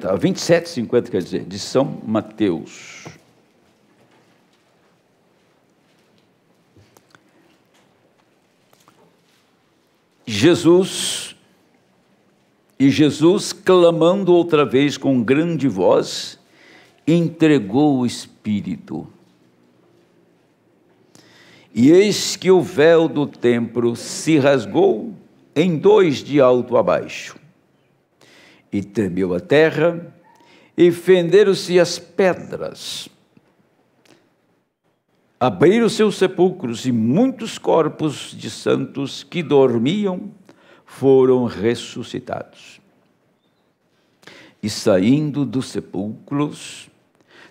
50, 27:50, quer dizer, de São Mateus. Jesus, clamando outra vez com grande voz, entregou o Espírito. E eis que o véu do templo se rasgou em dois de alto a baixo, e tremeu a terra, e fenderam-se as pedras. Abriram-se os sepulcros, e muitos corpos de santos que dormiam foram ressuscitados. E saindo dos sepulcros,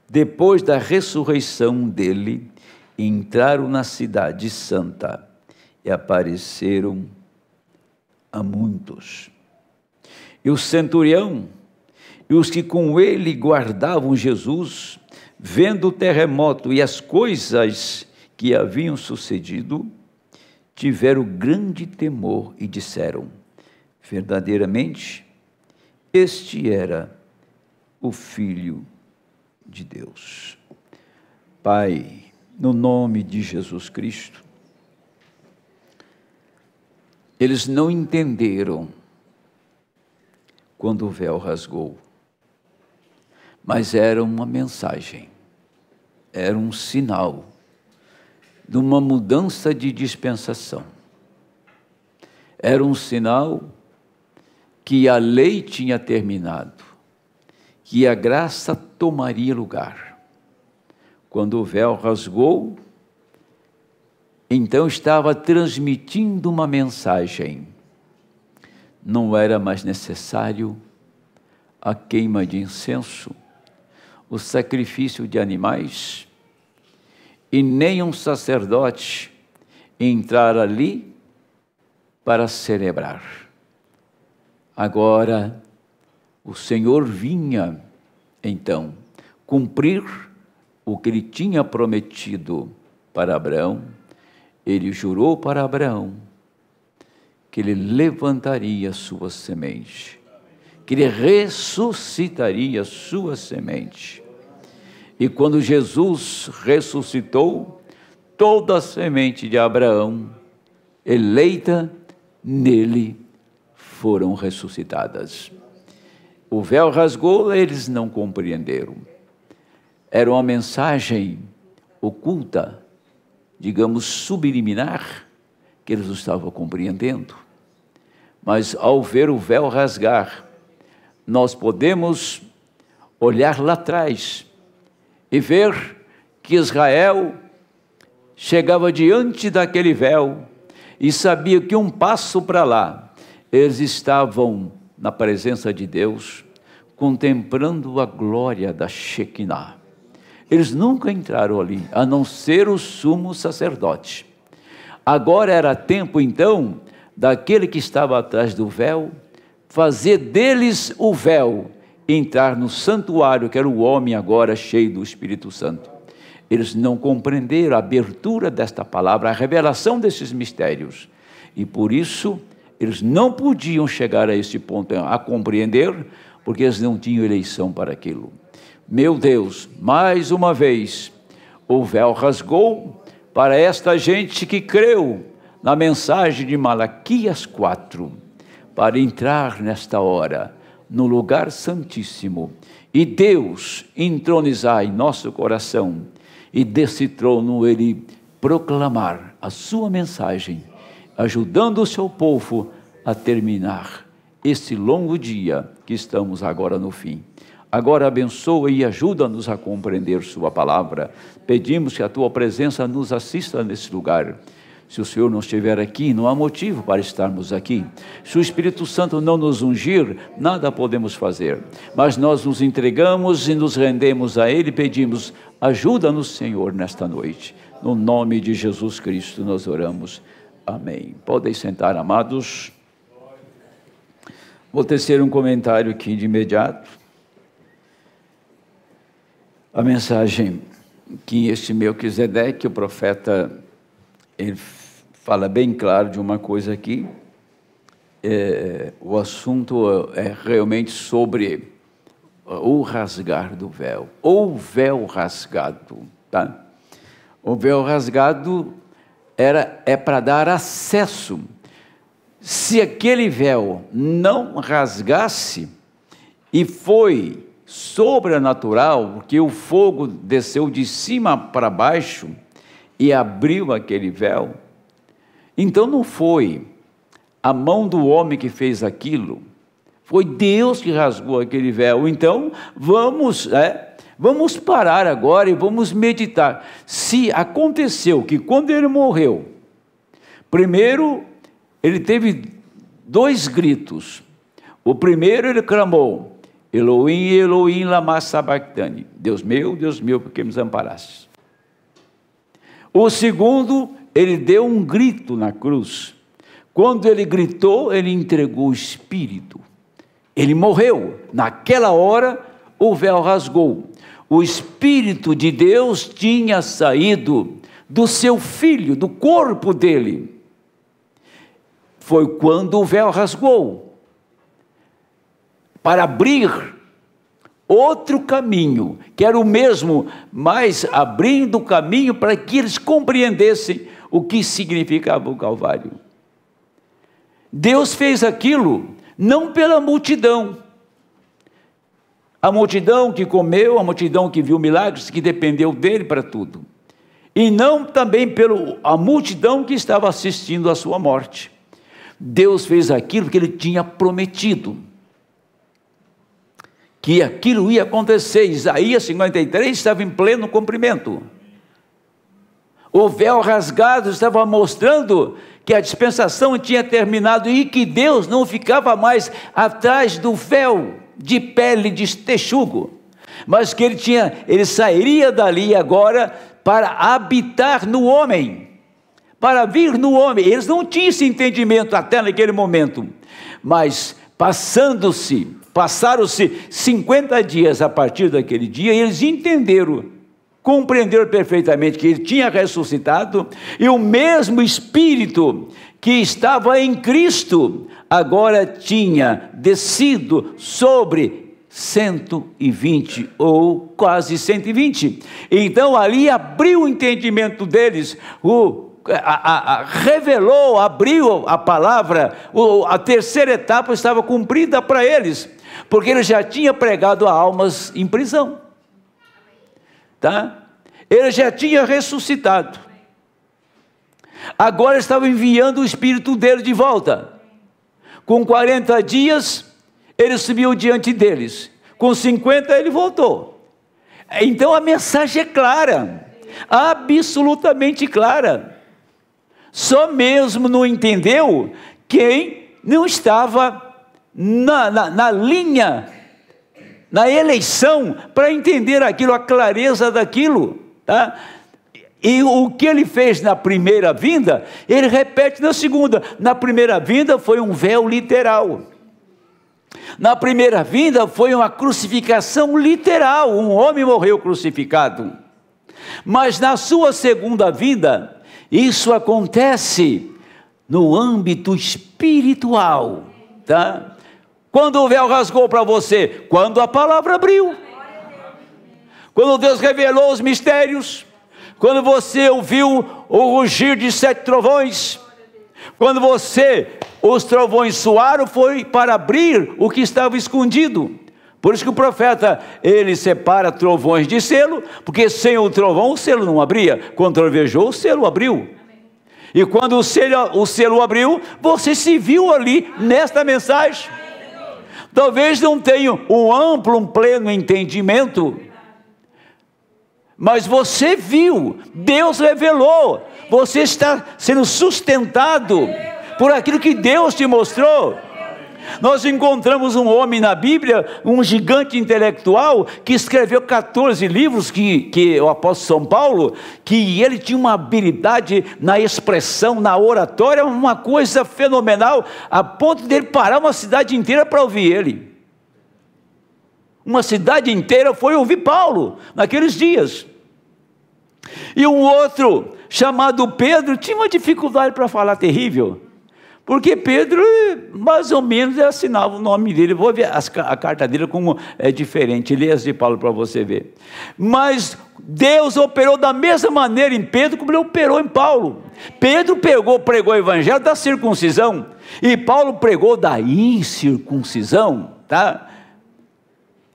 depois da ressurreição dele, entraram na cidade santa e apareceram a muitos. E o centurião e os que com ele guardavam Jesus, vendo o terremoto e as coisas que haviam sucedido, tiveram grande temor e disseram: verdadeiramente, este era o Filho de Deus. Pai, no nome de Jesus Cristo, eles não entenderam quando o véu rasgou, mas era uma mensagem, era um sinal de uma mudança de dispensação. Era um sinal que a lei tinha terminado, que a graça tomaria lugar. Quando o véu rasgou, então estava transmitindo uma mensagem. Não era mais necessário a queima de incenso, o sacrifício de animais, e nem um sacerdote entrar ali para celebrar. Agora, o Senhor vinha, então, cumprir o que ele tinha prometido para Abraão. Ele jurou para Abraão que ele levantaria sua semente, que ele ressuscitaria sua semente. E quando Jesus ressuscitou, toda a semente de Abraão, eleita nele, foram ressuscitadas. O véu rasgou, eles não compreenderam. Era uma mensagem oculta, digamos, subliminar, que eles não estavam compreendendo. Mas ao ver o véu rasgar, nós podemos olhar lá atrás e ver que Israel chegava diante daquele véu e sabia que um passo para lá, eles estavam na presença de Deus, contemplando a glória da Shekinah. Eles nunca entraram ali, a não ser o sumo sacerdote. Agora era tempo, então, daquele que estava atrás do véu, fazer deles o véu, entrar no santuário, que era o homem agora cheio do Espírito Santo. Eles não compreenderam a abertura desta palavra, a revelação desses mistérios. E por isso, eles não podiam chegar a esse ponto, a compreender, porque eles não tinham eleição para aquilo. Meu Deus, mais uma vez, o véu rasgou para esta gente que creu na mensagem de Malaquias 4, para entrar nesta hora no lugar santíssimo e Deus entronizar em nosso coração e desse trono ele proclamar a sua mensagem, ajudando o seu povo a terminar esse longo dia que estamos agora no fim. Agora abençoa e ajuda-nos a compreender sua palavra. Pedimos que a tua presença nos assista nesse lugar. Se o Senhor não estiver aqui, não há motivo para estarmos aqui. Se o Espírito Santo não nos ungir, nada podemos fazer. Mas nós nos entregamos e nos rendemos a Ele, pedimos, ajuda-nos, Senhor, nesta noite. No nome de Jesus Cristo nós oramos. Amém. Podem sentar, amados. Vou tecer um comentário aqui de imediato. A mensagem que este Melquisedeque, o profeta, ele fala bem claro de uma coisa aqui. O assunto é realmente sobre o rasgar do véu, ou véu rasgado, tá? O véu rasgado é para dar acesso. Se aquele véu não rasgasse, e foi sobrenatural, porque o fogo desceu de cima para baixo e abriu aquele véu, então não foi a mão do homem que fez aquilo, foi Deus que rasgou aquele véu. Então vamos parar agora e vamos meditar. Se aconteceu que quando ele morreu, primeiro ele teve 2 gritos. O primeiro ele clamou: Elohim, Elohim, lama sabachthani. Deus meu, por que me desamparaste? O segundo, ele deu um grito na cruz. Quando ele gritou, ele entregou o Espírito. Ele morreu. Naquela hora, o véu rasgou. O Espírito de Deus tinha saído do seu filho, do corpo dele. Foi quando o véu rasgou, para abrir outro caminho, que era o mesmo, mas abrindo o caminho para que eles compreendessem o que significava o Calvário. Deus fez aquilo não pela multidão, a multidão que comeu, a multidão que viu milagres, que dependeu dele para tudo, e não também pela multidão que estava assistindo à sua morte. Deus fez aquilo que ele tinha prometido, que aquilo ia acontecer. Isaías 53 estava em pleno cumprimento. O véu rasgado estava mostrando que a dispensação tinha terminado e que Deus não ficava mais atrás do véu de pele de texugo, mas que ele sairia dali agora para habitar no homem, para vir no homem. Eles não tinham esse entendimento até naquele momento, mas passaram-se 50 dias a partir daquele dia, e eles compreenderam perfeitamente que ele tinha ressuscitado, e o mesmo Espírito que estava em Cristo agora tinha descido sobre 120 ou quase 120. Então ali abriu o entendimento deles, revelou, abriu a palavra. A terceira etapa estava cumprida para eles, porque ele já tinha pregado a almas em prisão, tá? Ele já tinha ressuscitado, agora estava enviando o Espírito dele de volta. Com 40 dias ele subiu diante deles, com 50 ele voltou. Então a mensagem é clara, absolutamente clara. Só mesmo não entendeu quem não estava na linha, na eleição, para entender aquilo, a clareza daquilo, tá? E o que ele fez na primeira vinda, ele repete na segunda. Na primeira vinda foi um véu literal, na primeira vinda foi uma crucificação literal, um homem morreu crucificado. Mas na sua segunda vinda, isso acontece no âmbito espiritual, tá? Quando o véu rasgou para você? Quando a palavra abriu, quando Deus revelou os mistérios, quando você ouviu o rugir de 7 trovões, quando os trovões soaram, foi para abrir o que estava escondido. Por isso que o profeta, ele separa trovões de selo, porque sem o trovão o selo não abria. Quando trovejou, o selo abriu. E quando o selo abriu, você se viu ali nesta mensagem. Talvez não tenha um amplo, um pleno entendimento, mas você viu, Deus revelou, você está sendo sustentado por aquilo que Deus te mostrou. Nós encontramos um homem na Bíblia, um gigante intelectual, que escreveu 14 livros, que o apóstolo São Paulo, que ele tinha uma habilidade na expressão, na oratória, uma coisa fenomenal, a ponto de ele parar uma cidade inteira para ouvir ele. Uma cidade inteira foi ouvir Paulo naqueles dias. E um outro, chamado Pedro, tinha uma dificuldade para falar terrível, Porque Pedro, mais ou menos, assinava o nome dele. Vou ver a carta dele como é diferente. Lê as de Paulo para você ver. Mas Deus operou da mesma maneira em Pedro como ele operou em Paulo. Pedro pregou o evangelho da circuncisão, e Paulo pregou da incircuncisão, tá?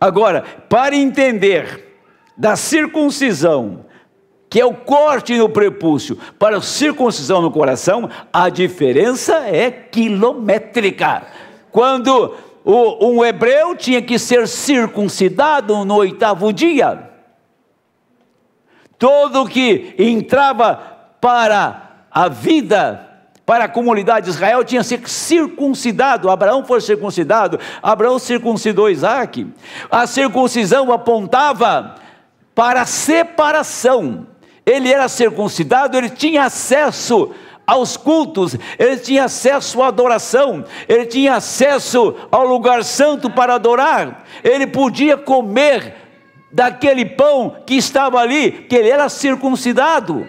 Agora, para entender da circuncisão, que é o corte no prepúcio, para a circuncisão no coração, a diferença é quilométrica. Quando um hebreu tinha que ser circuncidado no 8º dia, todo que entrava para a vida, para a comunidade de Israel, tinha que ser circuncidado. Abraão foi circuncidado, Abraão circuncidou Isaac. A circuncisão apontava para a separação. Ele era circuncidado, ele tinha acesso aos cultos, ele tinha acesso à adoração, ele tinha acesso ao lugar santo para adorar, ele podia comer daquele pão que estava ali, que ele era circuncidado.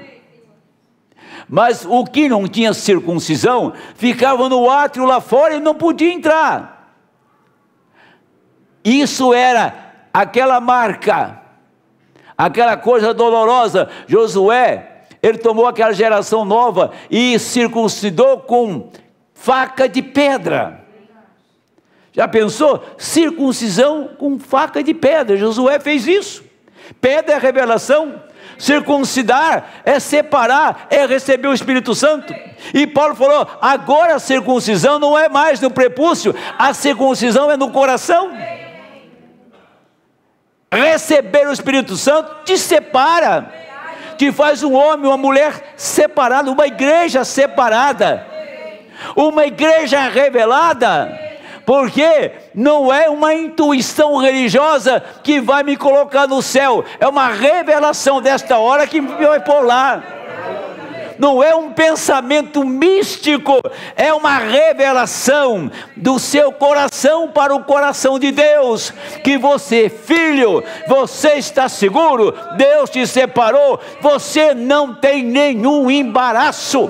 Mas o que não tinha circuncisão, ficava no átrio lá fora e não podia entrar. Isso era aquela marca, aquela coisa dolorosa. Josué, ele tomou aquela geração nova e circuncidou com faca de pedra. Já pensou? Circuncisão com faca de pedra. Josué fez isso. Pedra é revelação. Circuncidar é separar, é receber o Espírito Santo. E Paulo falou, agora a circuncisão não é mais no prepúcio, a circuncisão é no coração. Receber o Espírito Santo te separa, te faz um homem, uma mulher separada, uma igreja separada, uma igreja revelada. Porque não é uma intuição religiosa que vai me colocar no céu, é uma revelação desta hora que me vai pôr lá. Não é um pensamento místico, é uma revelação do seu coração para o coração de Deus, que você, filho, você está seguro, Deus te separou, você não tem nenhum embaraço,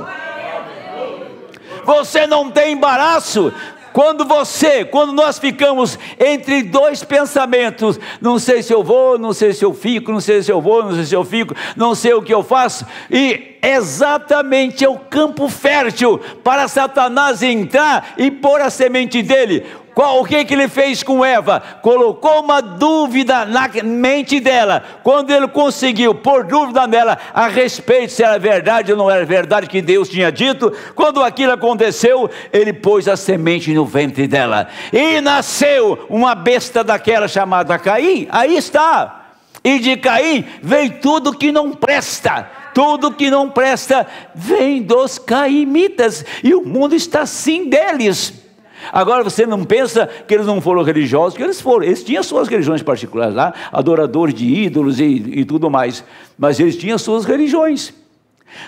você não tem embaraço. Quando nós ficamos entre dois pensamentos, não sei se eu vou, não sei se eu fico, não sei se eu vou, não sei se eu fico, não sei o que eu faço, e exatamente é o campo fértil para Satanás entrar e pôr a semente dele. O que ele fez com Eva? Colocou uma dúvida na mente dela. Quando ele conseguiu pôr dúvida nela a respeito se era verdade ou não era verdade que Deus tinha dito, quando aquilo aconteceu, ele pôs a semente no ventre dela, e nasceu uma besta daquela chamada Caim. Aí está. E de Caim veio tudo que não presta. Tudo que não presta vem dos caimitas, e o mundo está assim deles. Agora você não pensa que eles não foram religiosos, que eles foram, eles tinham suas religiões particulares lá, adoradores de ídolos e tudo mais, mas eles tinham suas religiões.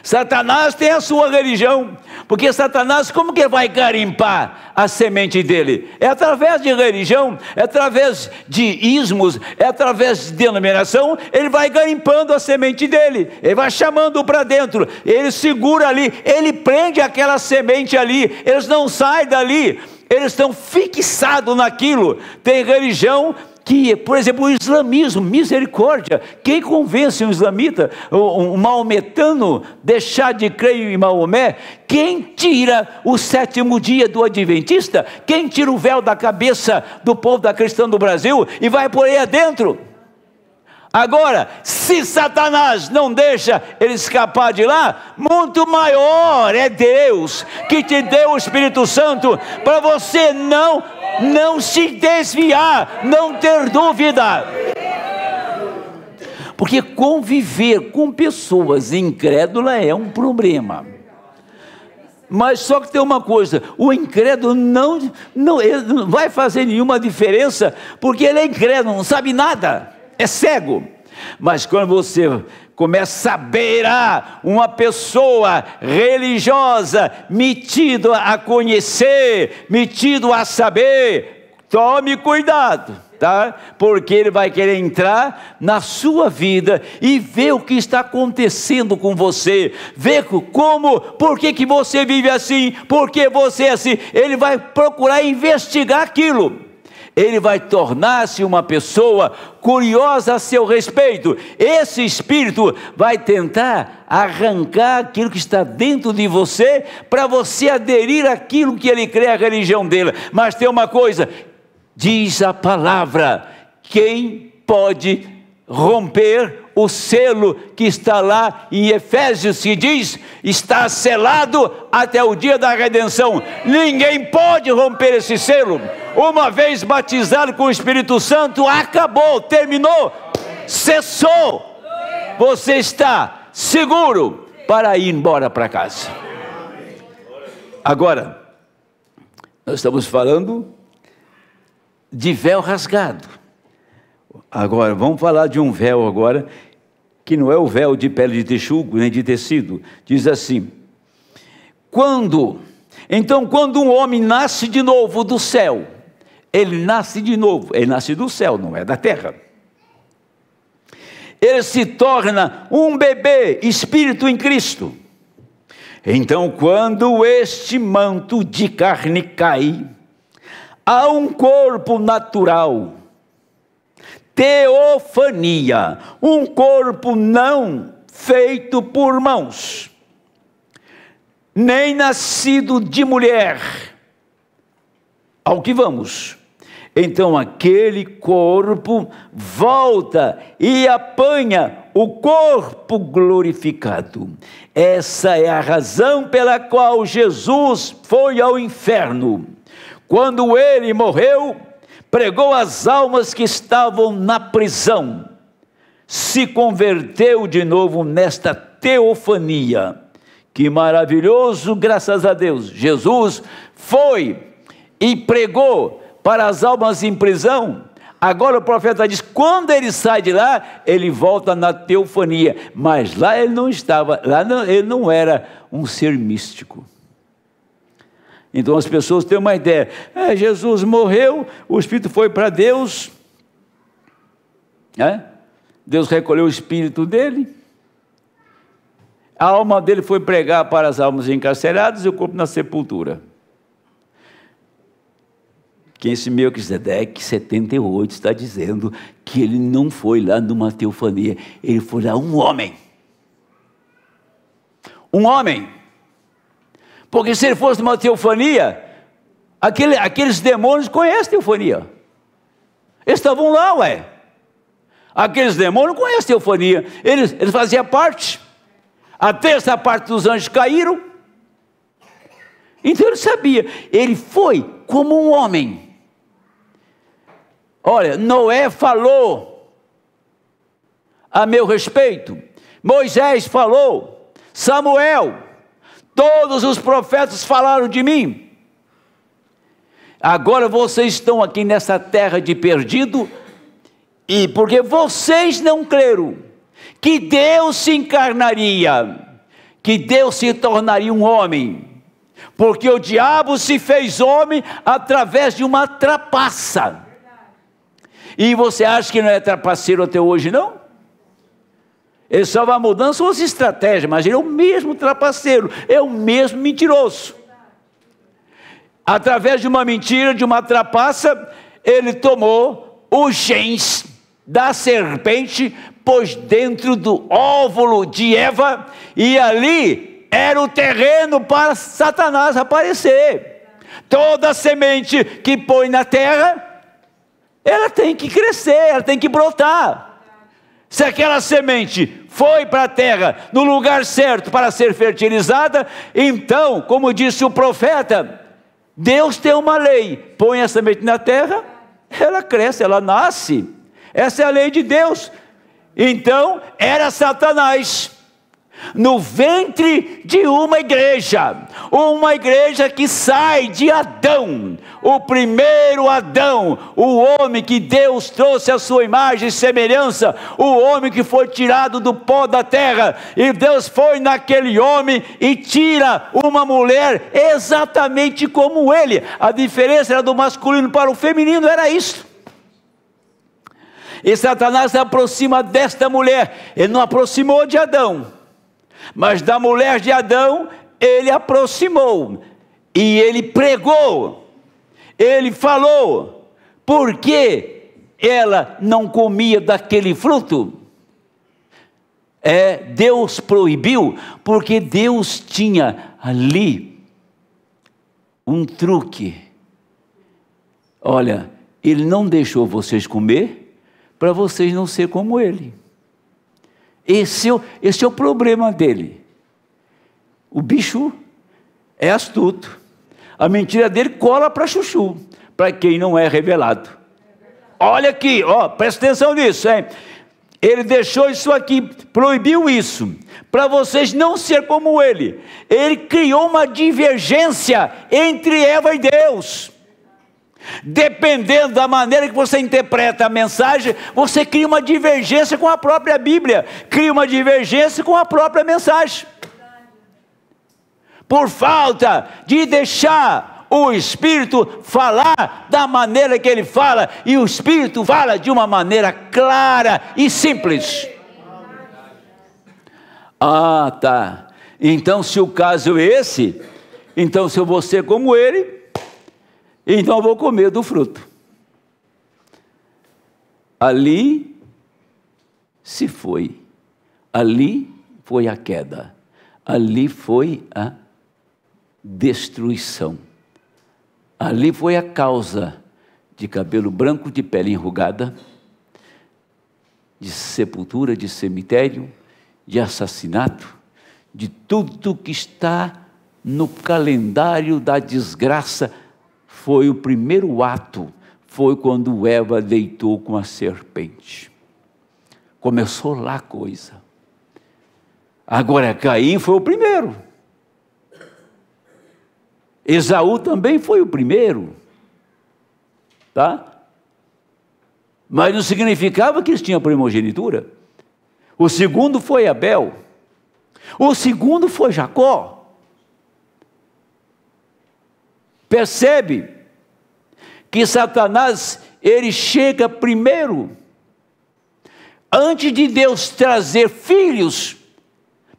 Satanás tem a sua religião, porque Satanás, como que vai garimpar a semente dele? É através de religião, é através de ismos, é através de denominação. Ele vai garimpando a semente dele, ele vai chamando para dentro, ele segura ali, ele prende aquela semente ali, eles não saem dali, eles estão fixados naquilo. Tem religião que, por exemplo, o islamismo, misericórdia, quem convence um islamita, um maometano, deixar de crer em Maomé? Quem tira o 7º dia do adventista? Quem tira o véu da cabeça do povo da cristã do Brasil e vai por aí adentro? Agora, se Satanás não deixa ele escapar de lá, muito maior é Deus, que te deu o Espírito Santo, para você não se desviar, não ter dúvida. Porque conviver com pessoas incrédulas é um problema. Mas só que tem uma coisa, o incrédulo ele não vai fazer nenhuma diferença, porque ele é incrédulo, não sabe nada, é cego. Mas quando você começa a beirar uma pessoa religiosa, metido a conhecer, metido a saber, tome cuidado. alertar, porque ele vai querer entrar na sua vida e ver o que está acontecendo com você, ver por que você vive assim, por que você é assim. Ele vai procurar investigar aquilo. Ele vai tornar-se uma pessoa curiosa a seu respeito. Esse espírito vai tentar arrancar aquilo que está dentro de você, para você aderir àquilo que ele crê, a religião dele. Mas tem uma coisa, diz a palavra: quem pode romper o selo que está lá em Efésios, que diz: está selado até o dia da redenção. Ninguém pode romper esse selo. Uma vez batizado com o Espírito Santo, acabou, terminou, cessou. Você está seguro para ir embora para casa. Agora, nós estamos falando de véu rasgado. Agora, vamos falar de um véu agora, que não é o véu de pele de texugo, nem de tecido. Diz assim: então quando um homem nasce de novo do céu, ele nasce de novo, ele nasce do céu, não é da terra. Ele se torna um bebê, espírito em Cristo. Então, quando este manto de carne cai, há um corpo natural, teofania, um corpo não feito por mãos, nem nascido de mulher. Ao que vamos. Então aquele corpo volta e apanha o corpo glorificado. Essa é a razão pela qual Jesus foi ao inferno. Quando ele morreu, pregou as almas que estavam na prisão, se converteu de novo nesta teofania. Que maravilhoso, graças a Deus. Jesus foi e pregou para as almas em prisão. Agora o profeta diz, quando ele sai de lá, ele volta na teofania. Mas lá ele não estava, ele não era um ser místico. Então as pessoas têm uma ideia, Jesus morreu, o Espírito foi para Deus, Deus recolheu o Espírito dele, a alma dele foi pregar para as almas encarceradas e o corpo na sepultura. Que esse Melquisedeque 78 está dizendo que ele não foi lá numa teofania, ele foi lá um homem. Um homem. Porque se ele fosse numa teofania, aqueles demônios conhecem teofania. Eles estavam lá, Aqueles demônios conhecem teofania. Eles faziam parte. A terça parte dos anjos caíram. Então ele sabia. Ele foi como um homem. Olha, Noé falou a meu respeito. Moisés falou. Samuel. Todos os profetas falaram de mim. Agora vocês estão aqui nessa terra de perdido, e porque vocês não creram que Deus se encarnaria, que Deus se tornaria um homem, porque o diabo se fez homem através de uma trapaça. E você acha que não é trapaceiro até hoje, não? Ele só vai mudando suas estratégias, mas ele é o mesmo trapaceiro, é o mesmo mentiroso. Através de uma mentira, de uma trapaça, ele tomou os genes da serpente, pôs dentro do óvulo de Eva, e ali era o terreno para Satanás aparecer. Toda semente que põe na terra, ela tem que crescer, ela tem que brotar. Se aquela semente foi para a terra, no lugar certo para ser fertilizada, então, como disse o profeta, Deus tem uma lei, põe a semente na terra, ela cresce, ela nasce, essa é a lei de Deus. Então, era Satanás, no ventre de uma igreja que sai de Adão, o primeiro Adão, o homem que Deus trouxe a sua imagem e semelhança, o homem que foi tirado do pó da terra, e Deus foi naquele homem e tira uma mulher exatamente como ele. A diferença era do masculino para o feminino, era isso. E Satanás se aproxima desta mulher. Ele não aproximou de Adão, mas da mulher de Adão ele aproximou. E ele pregou, ele falou, porque ela não comia daquele fruto. Deus proibiu, porque Deus tinha ali um truque. Olha, Ele não deixou vocês comer, para vocês não ser como Ele. Esse é o problema dele. O bicho é astuto. A mentira dele cola para chuchu, para quem não é revelado. Olha aqui, presta atenção nisso, hein? Ele deixou isso aqui, proibiu isso, para vocês não ser como ele. Ele criou uma divergência entre Eva e Deus. Dependendo da maneira que você interpreta a mensagem, você cria uma divergência com a própria Bíblia, cria uma divergência com a própria mensagem. Por falta de deixar o Espírito falar da maneira que ele fala, e o Espírito fala de uma maneira clara e simples. Ah, tá. Então, se o caso é esse, então se eu vou ser como ele, então eu vou comer do fruto. Ali se foi. Ali foi a queda. Ali foi a destruição. Ali foi a causa de cabelo branco, de pele enrugada, de sepultura, de cemitério, de assassinato, de tudo que está no calendário da desgraça. Foi o primeiro ato, foi quando Eva deitou com a serpente. Começou lá a coisa. Agora Caim foi o primeiro. Esaú também foi o primeiro, tá? Mas não significava que eles tinham primogenitura. O segundo foi Abel. O segundo foi Jacó. Percebe que Satanás, ele chega primeiro. Antes de Deus trazer filhos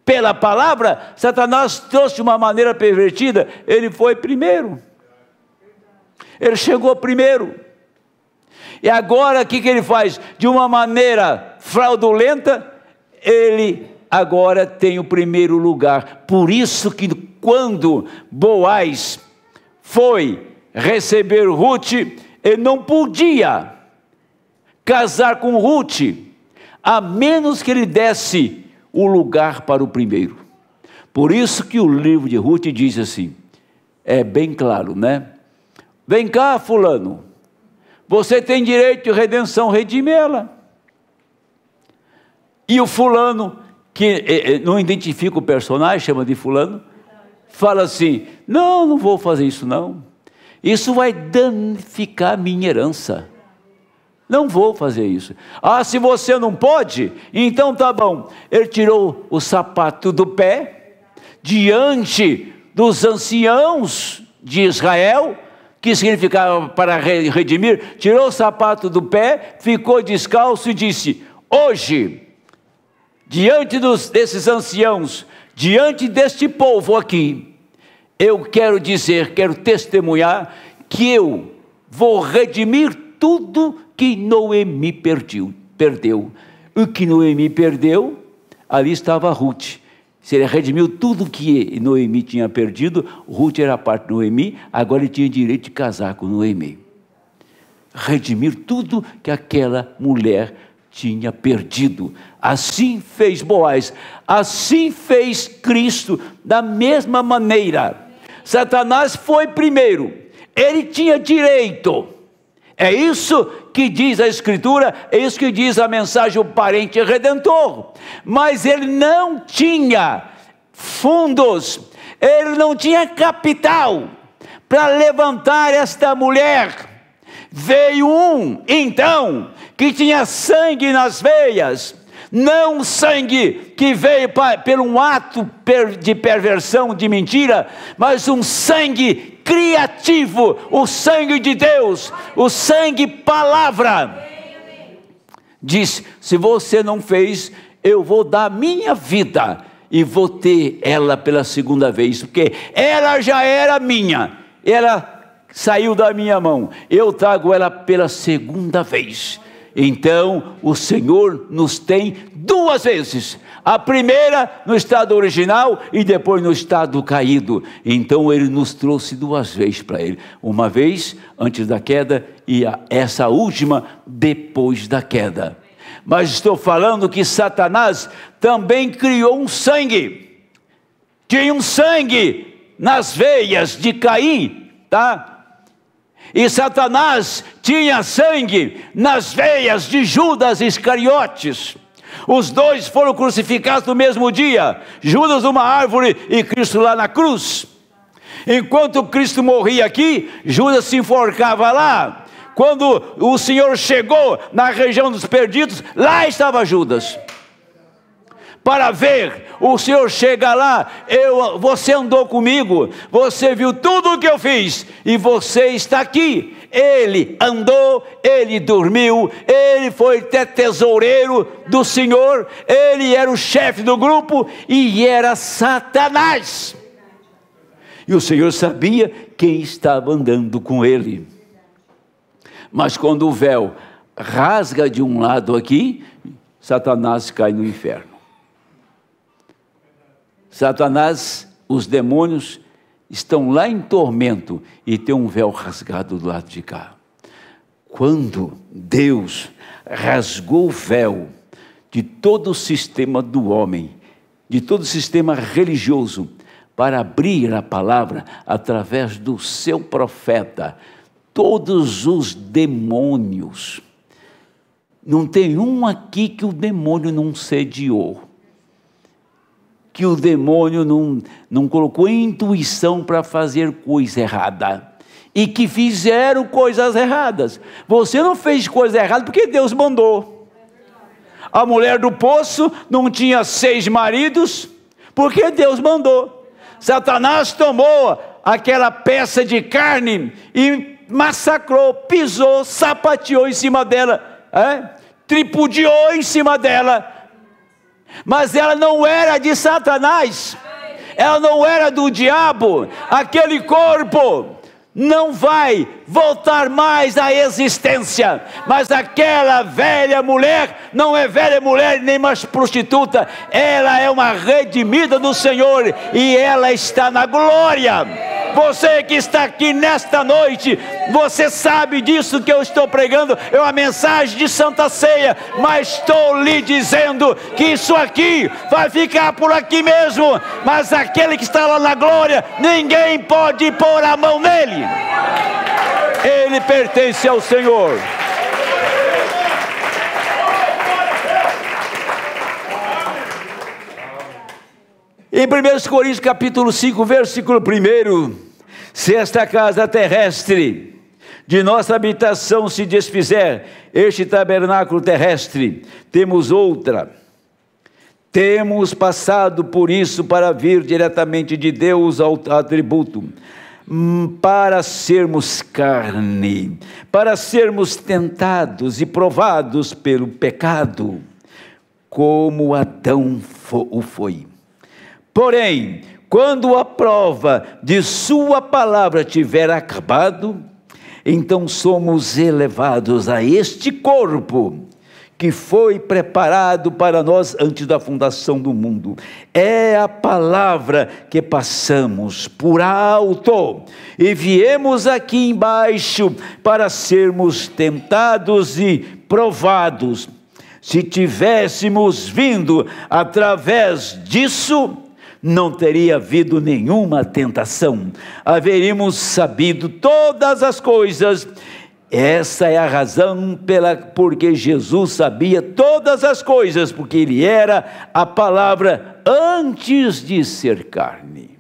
pela palavra, Satanás trouxe de uma maneira pervertida. Ele foi primeiro. Ele chegou primeiro. E agora o que ele faz? De uma maneira fraudulenta, ele agora tem o primeiro lugar. Por isso que quando Boaz foi receber Ruth, ele não podia casar com Ruth, a menos que ele desse o lugar para o primeiro. Por isso que o livro de Ruth diz assim, é bem claro, né? Vem cá, fulano, você tem direito de redenção, redime ela. E o fulano, que não identifica o personagem, chama de fulano, fala assim, não vou fazer isso não, isso vai danificar a minha herança, não vou fazer isso. Ah, se você não pode, então tá bom. Ele tirou o sapato do pé, diante dos anciãos de Israel, que significava para redimir, tirou o sapato do pé, ficou descalço e disse, hoje, diante desses anciãos, diante deste povo aqui, eu quero dizer, quero testemunhar, que eu vou redimir tudo que Noemi perdeu. O que Noemi perdeu, ali estava Ruth. Se ele redimiu tudo que Noemi tinha perdido, Ruth era parte de Noemi, agora ele tinha direito de casar com Noemi. Redimir tudo que aquela mulher tinha perdido. Assim fez Boaz, assim fez Cristo, da mesma maneira. Satanás foi primeiro, ele tinha direito. É isso que diz a Escritura, é isso que diz a mensagem, o parente redentor. Mas ele não tinha fundos, ele não tinha capital para levantar esta mulher. Veio então, que tinha sangue nas veias, não sangue que veio pelo um ato de perversão, de mentira, mas um sangue criativo, o sangue de Deus, o sangue palavra. Diz: se você não fez, eu vou dar minha vida e vou ter ela pela segunda vez, porque ela já era minha, ela saiu da minha mão, eu trago ela pela segunda vez. Então o Senhor nos tem duas vezes, a primeira no estado original e depois no estado caído. Então Ele nos trouxe duas vezes para Ele, uma vez antes da queda e essa última depois da queda. Mas estou falando que Satanás também criou um sangue, tinha um sangue nas veias de Caim, tá? E Satanás tinha sangue nas veias de Judas Iscariotes. Os dois foram crucificados no mesmo dia, Judas numa árvore e Cristo lá na cruz. Enquanto Cristo morria aqui, Judas se enforcava lá. Quando o Senhor chegou na região dos perdidos, lá estava Judas. Para ver, o Senhor chega lá, você andou comigo, você viu tudo o que eu fiz, e você está aqui. Ele andou, ele dormiu, ele foi até tesoureiro do Senhor, ele era o chefe do grupo, e era Satanás. E o Senhor sabia quem estava andando com ele. Mas quando o véu rasga de um lado aqui, Satanás cai no inferno. Satanás, os demônios estão lá em tormento e tem um véu rasgado do lado de cá. Quando Deus rasgou o véu de todo o sistema do homem, de todo o sistema religioso, para abrir a palavra através do seu profeta, todos os demônios, não tem um aqui que o demônio não sediou, que o demônio não colocou intuição para fazer coisa errada, e que fizeram coisas erradas. Você não fez coisa errada porque Deus mandou. A mulher do poço não tinha 6 maridos, porque Deus mandou. Satanás tomou aquela peça de carne e massacrou, pisou, sapateou em cima dela, tripudiou em cima dela. Mas ela não era de Satanás, ela não era do diabo. Aquele corpo não vai voltar mais à existência, mas aquela velha mulher não é velha mulher nem mais prostituta, ela é uma redimida do Senhor e ela está na glória. Você que está aqui nesta noite, você sabe disso que eu estou pregando, é uma mensagem de Santa Ceia, mas estou lhe dizendo que isso aqui vai ficar por aqui mesmo, mas aquele que está lá na glória, ninguém pode pôr a mão nele, ele pertence ao Senhor. Em 1 Coríntios capítulo 5, versículo 1, se esta casa terrestre de nossa habitação se desfizer, este tabernáculo terrestre, temos outra, temos passado por isso para vir diretamente de Deus ao atributo, para sermos carne, para sermos tentados e provados pelo pecado, como Adão o foi. Porém, quando a prova de sua palavra tiver acabado, então somos elevados a este corpo, que foi preparado para nós antes da fundação do mundo. É a palavra que passamos por alto, e viemos aqui embaixo para sermos tentados e provados. Se tivéssemos vindo através disso, não teria havido nenhuma tentação, haveríamos sabido todas as coisas. Essa é a razão porque Jesus sabia todas as coisas, porque Ele era a palavra antes de ser carne.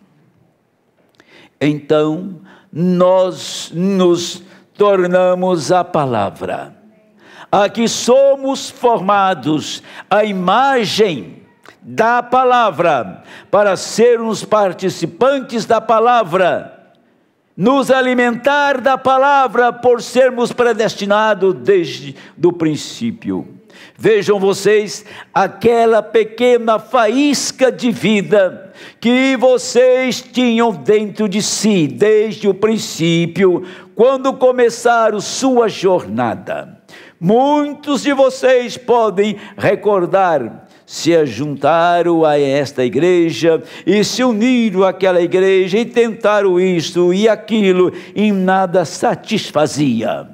Então, nós nos tornamos a palavra. Aqui somos formados à imagem da palavra, para sermos participantes da palavra, nos alimentar da palavra, por sermos predestinados desde o princípio. Vejam vocês, aquela pequena faísca de vida que vocês tinham dentro de si, desde o princípio, quando começaram sua jornada. Muitos de vocês podem recordar, se ajuntaram a esta igreja e se uniram àquela igreja e tentaram isto e aquilo e nada satisfazia.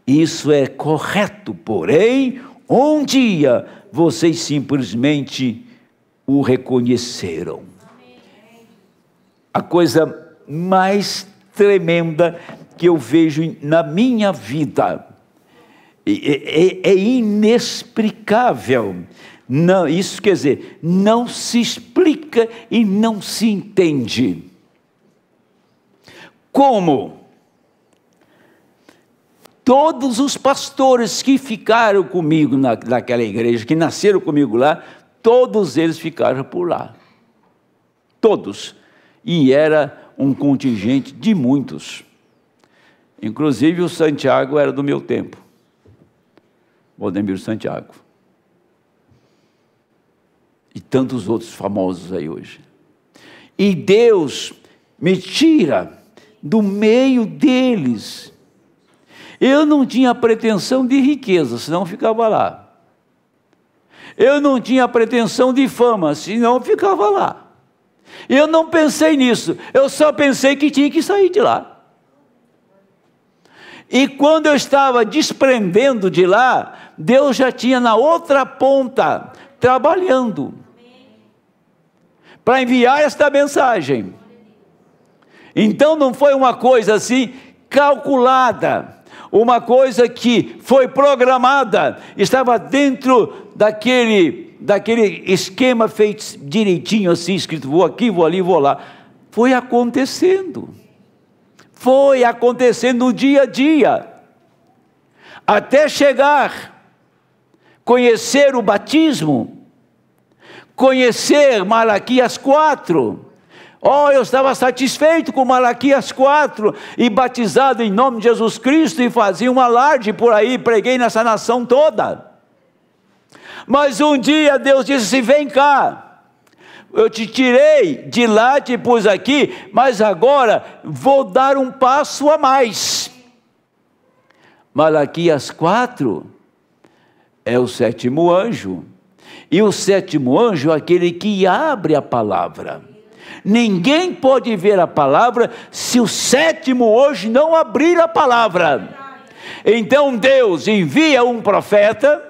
Isso é correto, porém, um dia vocês simplesmente o reconheceram. A coisa mais tremenda que eu vejo na minha vida é inexplicável. Não, isso quer dizer, não se explica e não se entende. Como? Todos os pastores que ficaram comigo naquela igreja, que nasceram comigo lá, todos eles ficaram por lá. Todos. E era um contingente de muitos. Inclusive o Santiago era do meu tempo. Valdemiro Santiago. E tantos outros famosos aí hoje. E Deus me tira do meio deles. Eu não tinha pretensão de riqueza, senão ficava lá. Eu não tinha pretensão de fama, senão ficava lá. Eu não pensei nisso, eu só pensei que tinha que sair de lá. E quando eu estava desprendendo de lá, Deus já tinha na outra ponta, trabalhando, para enviar esta mensagem. Então não foi uma coisa assim, calculada, uma coisa que foi programada, estava dentro daquele esquema feito direitinho assim, escrito, vou aqui, vou ali, vou lá. Foi acontecendo no dia a dia, até chegar, conhecer o batismo, conhecer Malaquias 4, eu estava satisfeito com Malaquias 4, e batizado em nome de Jesus Cristo, e fazia um alarde por aí, preguei nessa nação toda. Mas um dia Deus disse, vem cá, eu te tirei de lá, te pus aqui, mas agora vou dar um passo a mais. Malaquias 4 é o sétimo anjo, e o sétimo anjo é aquele que abre a palavra. Ninguém pode ver a palavra se o sétimo anjo não abrir a palavra. Então Deus envia um profeta,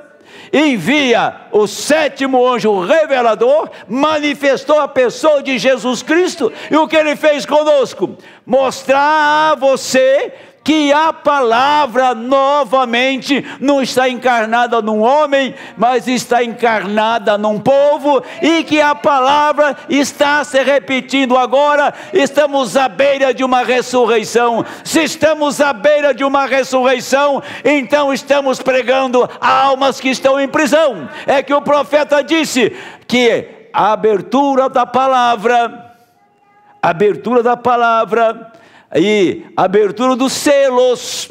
envia o sétimo anjo revelador, manifestou a pessoa de Jesus Cristo, e o que ele fez conosco? Mostrar a você que a palavra novamente não está encarnada num homem, mas está encarnada num povo, e que a palavra está se repetindo agora. Estamos à beira de uma ressurreição. Se estamos à beira de uma ressurreição, então estamos pregando a almas que estão em prisão. É que o profeta disse que a abertura da palavra e abertura dos selos,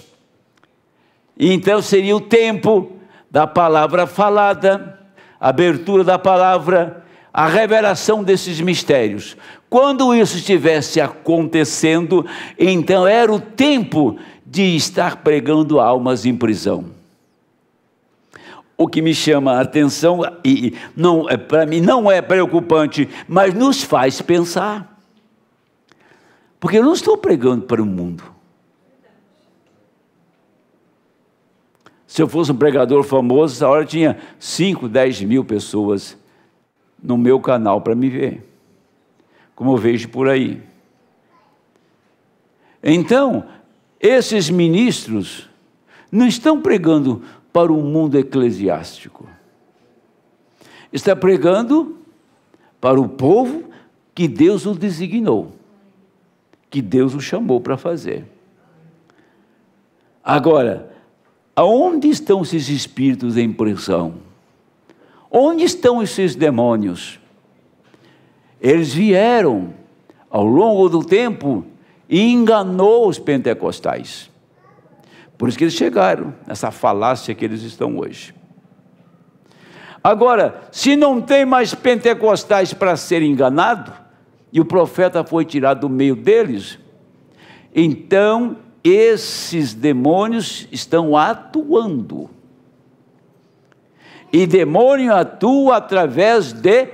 então seria o tempo da palavra falada, abertura da palavra, a revelação desses mistérios. Quando isso estivesse acontecendo, então era o tempo de estar pregando almas em prisão. O que me chama a atenção, e para mim não é preocupante, mas nos faz pensar. Porque eu não estou pregando para o mundo. Se eu fosse um pregador famoso, essa hora tinha 5, 10 mil pessoas no meu canal para me ver, como eu vejo por aí. Então, esses ministros não estão pregando para o mundo eclesiástico. Está pregando para o povo que Deus o designou, que Deus o chamou para fazer. Agora, aonde estão esses espíritos em prisão? Onde estão esses demônios? Eles vieram ao longo do tempo e enganou os pentecostais. Por isso que eles chegaram nessa falácia que eles estão hoje. Agora, se não tem mais pentecostais para ser enganado, e o profeta foi tirado do meio deles, então esses demônios estão atuando. E demônio atua através de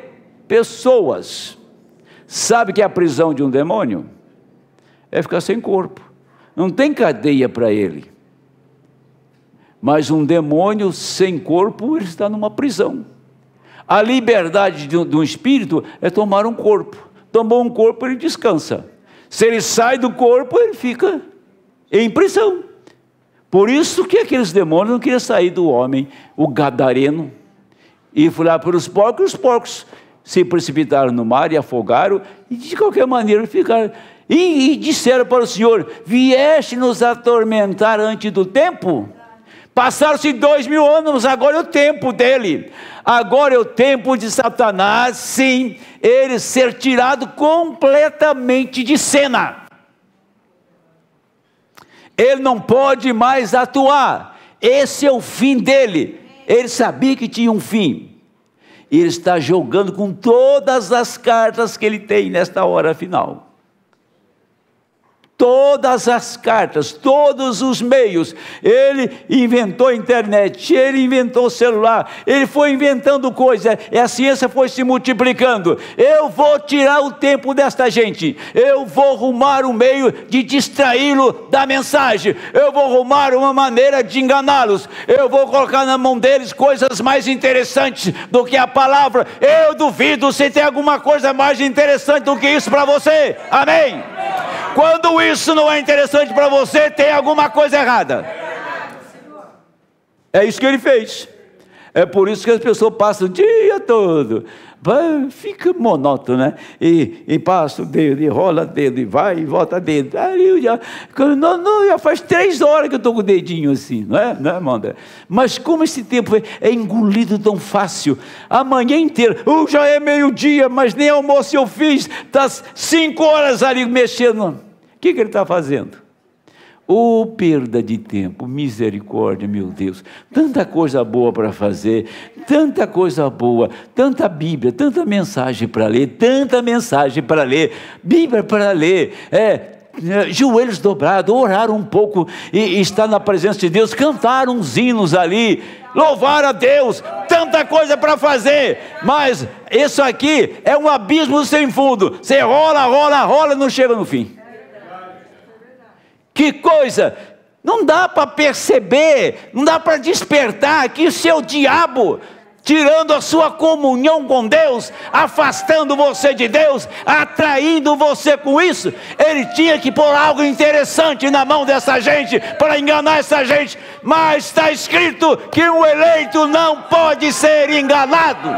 pessoas. Sabe que é a prisão de um demônio? É ficar sem corpo. Não tem cadeia para ele. Mas um demônio sem corpo, ele está numa prisão. A liberdade de um espírito é tomar um corpo. Tomou um corpo, ele descansa. Se ele sai do corpo, ele fica em prisão. Por isso que aqueles demônios não queriam sair do homem, o gadareno, e foi lá para os porcos se precipitaram no mar e afogaram, e de qualquer maneira ficaram. E disseram para o Senhor: vieste nos atormentar antes do tempo? Passaram-se 2000 anos, agora é o tempo dele. Agora é o tempo de Satanás, sim, ele ser tirado completamente de cena. Ele não pode mais atuar. Esse é o fim dele. Ele sabia que tinha um fim. E ele está jogando com todas as cartas que ele tem nesta hora final. Todas as cartas, todos os meios. Ele inventou a internet, ele inventou o celular, ele foi inventando coisas, e a ciência foi se multiplicando. Eu vou tirar o tempo desta gente, eu vou arrumar um meio de distraí-lo da mensagem, eu vou arrumar uma maneira de enganá-los, eu vou colocar na mão deles coisas mais interessantes do que a palavra. Eu duvido se tem alguma coisa mais interessante do que isso para você. Amém? Quando isso não é interessante para você, tem alguma coisa errada. É isso que ele fez. É por isso que as pessoas passam o dia todo, fica monótono, né? E passa o dedo, e rola o dedo, e vai e volta o dedo. Aí já faz 3 horas que eu estou com o dedinho assim, não é, irmão André? Mas como esse tempo é engolido tão fácil, a manhã inteira, já é meio-dia, mas nem almoço eu fiz, está 5 horas ali mexendo. O que ele está fazendo? Perda de tempo, misericórdia, meu Deus, tanta coisa boa para fazer, tanta coisa boa, tanta Bíblia, tanta mensagem para ler, Bíblia para ler, joelhos dobrados, orar um pouco e estar na presença de Deus, cantar uns hinos ali, louvar a Deus, tanta coisa para fazer, mas isso aqui é um abismo sem fundo, você rola, não chega no fim. Que coisa, não dá para perceber, não dá para despertar que isso é o diabo tirando a sua comunhão com Deus, afastando você de Deus, atraindo você com isso. Ele tinha que pôr algo interessante na mão dessa gente, para enganar essa gente, mas está escrito que um eleito não pode ser enganado.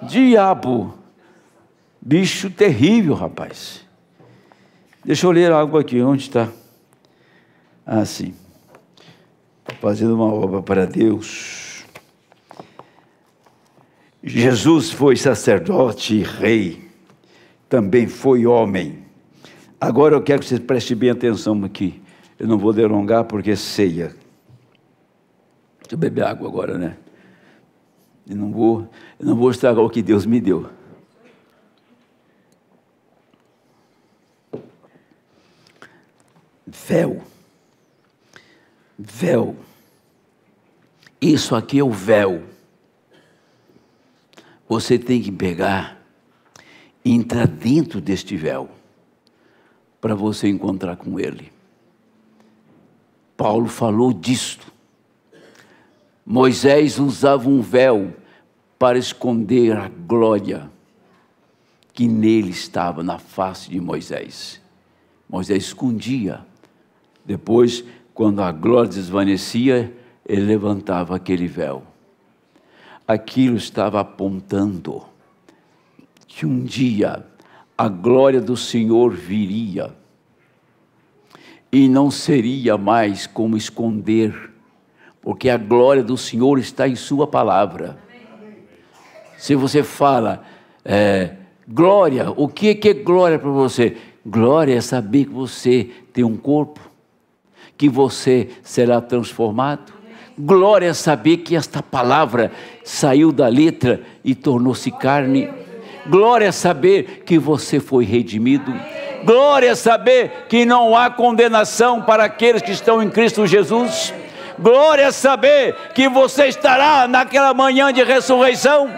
Diabo, bicho terrível, rapaz. Deixa eu ler algo aqui, onde está? Sim. Fazendo uma obra para Deus. Jesus foi sacerdote e rei, também foi homem. Agora eu quero que você preste bem atenção aqui. Eu não vou delongar porque é ceia. Deixa eu beber água agora, né? Eu não vou estragar o que Deus me deu. Véu, isso aqui é o véu. Você tem que pegar e entrar dentro deste véu, para você encontrar com Ele. Paulo falou disto. Moisés usava um véu para esconder a glória que nele estava, na face de Moisés. Moisés escondia. Depois, quando a glória desvanecia, ele levantava aquele véu. Aquilo estava apontando que um dia a glória do Senhor viria e não seria mais como esconder, porque a glória do Senhor está em sua palavra. Se você fala, glória, o que é glória para você? Glória é saber que você tem um corpo, que você será transformado. Glória a saber que esta palavra saiu da letra e tornou-se carne. Glória a saber que você foi redimido. Glória a saber que não há condenação para aqueles que estão em Cristo Jesus. Glória a saber que você estará naquela manhã de ressurreição.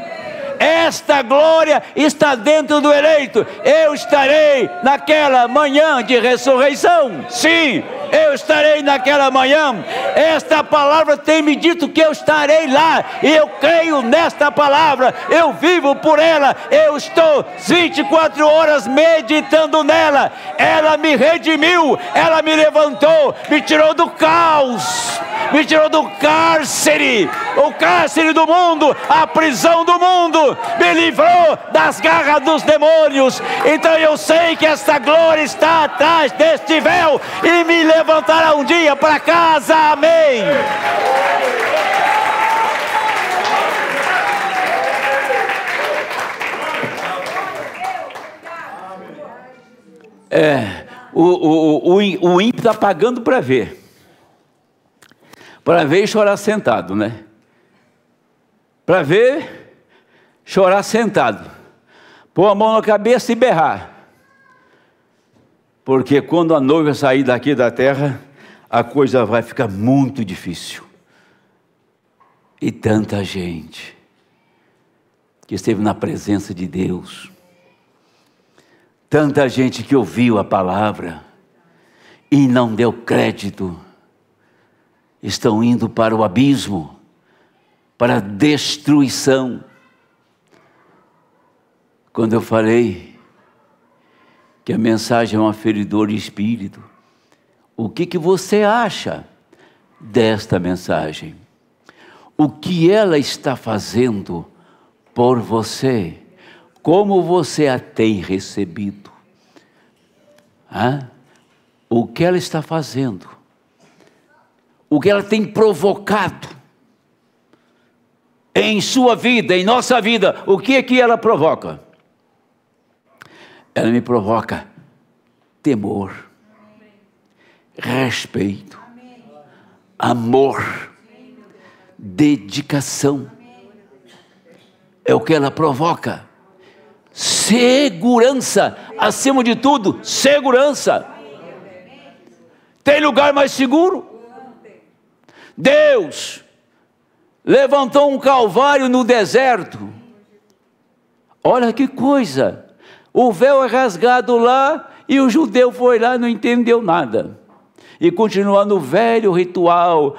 Esta glória está dentro do eleito. Eu estarei naquela manhã de ressurreição. Sim, eu estarei naquela manhã. Esta palavra tem me dito que eu estarei lá. E eu creio nesta palavra. Eu vivo por ela. Eu estou 24 horas meditando nela. Ela me redimiu. Ela me levantou. Me tirou do caos. Me tirou do cárcere. O cárcere do mundo. A prisão do mundo. Me livrou das garras dos demônios. Então eu sei que essa glória está atrás deste véu e me levantará um dia para casa. Amém. O ímpio está pagando para ver. Para ver e chorar sentado, né? Para ver, chorar sentado, pôr a mão na cabeça e berrar, porque quando a noiva sair daqui da terra, a coisa vai ficar muito difícil. E tanta gente que esteve na presença de Deus, tanta gente que ouviu a palavra e não deu crédito, estão indo para o abismo, para a destruição. Quando eu falei que a mensagem é um aferidor de espírito, o que você acha desta mensagem? O que ela está fazendo por você? Como você a tem recebido? O que ela está fazendo? O que ela tem provocado em sua vida, em nossa vida? O que é que ela provoca? Ela me provoca temor, respeito, amor, dedicação. É o que ela provoca. Segurança, acima de tudo, segurança. Tem lugar mais seguro? Deus levantou um calvário no deserto. Olha que coisa. O véu é rasgado lá e o judeu foi lá e não entendeu nada. E continua no velho ritual,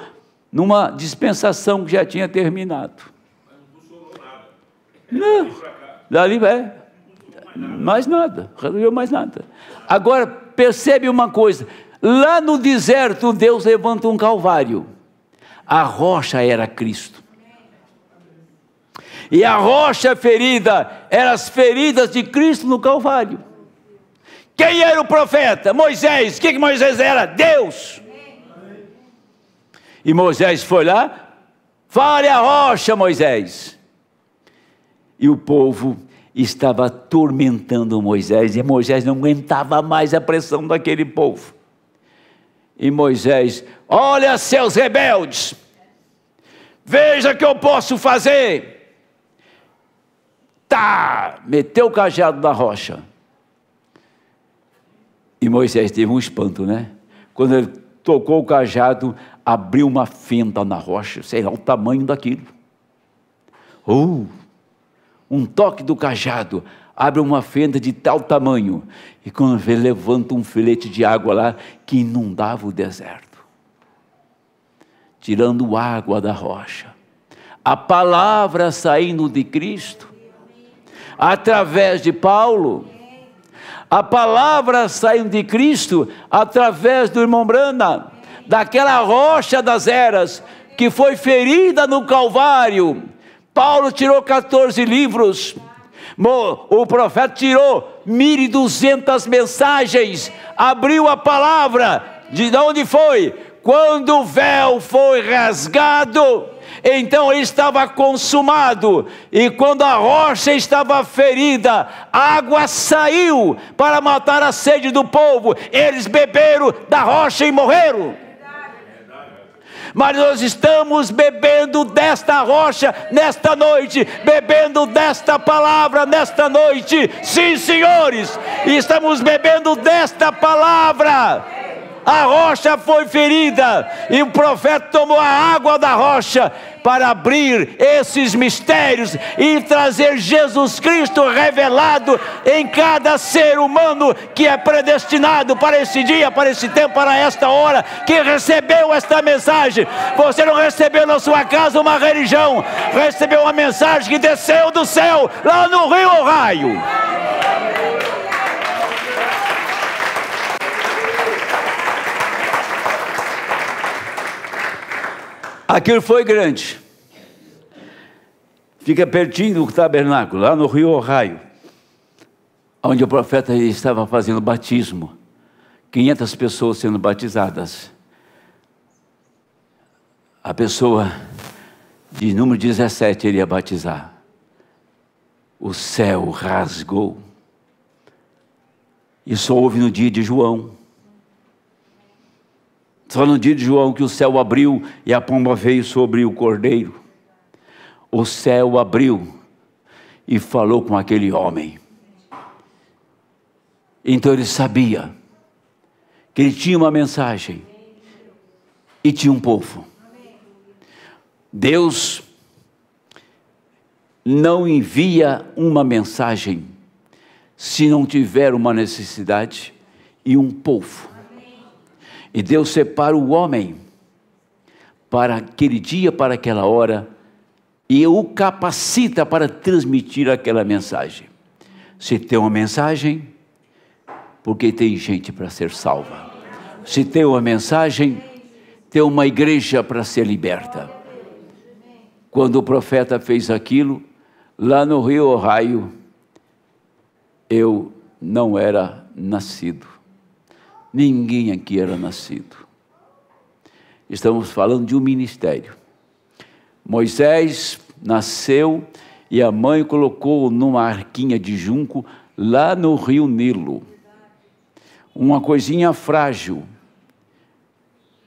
numa dispensação que já tinha terminado. Não, dali mais nada, resolveu mais nada. Agora percebe uma coisa, lá no deserto Deus levanta um calvário. A rocha era Cristo. E a rocha ferida eram as feridas de Cristo no Calvário. Quem era o profeta? Moisés. O que Moisés era? Deus. E Moisés foi lá, fale a rocha, Moisés. E o povo estava atormentando Moisés, e Moisés não aguentava mais a pressão daquele povo. E Moisés, olha seus rebeldes, veja o que eu posso fazer. Meteu o cajado na rocha. E Moisés teve um espanto, né? Quando ele tocou o cajado, abriu uma fenda na rocha, sei lá o tamanho daquilo. Um toque do cajado, abre uma fenda de tal tamanho, e quando ele levanta um filete de água lá, que inundava o deserto, tirando água da rocha. A palavra saindo de Cristo, através de Paulo, a palavra saindo de Cristo, através do irmão Branham, daquela rocha das eras, que foi ferida no Calvário. Paulo tirou 14 livros, o profeta tirou 1.200 mensagens, abriu a palavra, de onde foi? Quando o véu foi rasgado, então ele estava consumado, e quando a rocha estava ferida, a água saiu para matar a sede do povo, eles beberam da rocha e morreram. mas nós estamos bebendo desta rocha nesta noite, bebendo desta palavra nesta noite. Sim, senhores, estamos bebendo desta palavra. A rocha foi ferida e o profeta tomou a água da rocha para abrir esses mistérios e trazer Jesus Cristo revelado em cada ser humano que é predestinado para esse dia, para esse tempo, para esta hora, que recebeu esta mensagem. Você não recebeu na sua casa uma religião, recebeu uma mensagem que desceu do céu, lá no Rio Ohio. Aquilo foi grande. Fica pertinho do tabernáculo, lá no Rio Ohio, onde o profeta estava fazendo batismo. 500 pessoas sendo batizadas. A pessoa de número 17 ele ia batizar. O céu rasgou. Isso houve no dia de João. Só no dia de João que o céu abriu e a pomba veio sobre o cordeiro. O céu abriu e falou com aquele homem. Então ele sabia que ele tinha uma mensagem e tinha um povo. Deus não envia uma mensagem se não tiver uma necessidade e um povo. E Deus separa o homem para aquele dia, para aquela hora, e o capacita para transmitir aquela mensagem. Se tem uma mensagem, porque tem gente para ser salva. Se tem uma mensagem, tem uma igreja para ser liberta. Quando o profeta fez aquilo, lá no Rio Ohio, eu não era nascido. Ninguém aqui era nascido. Estamos falando de um ministério. Moisés nasceu e a mãe colocou numa arquinha de junco lá no rio Nilo. Uma coisinha frágil.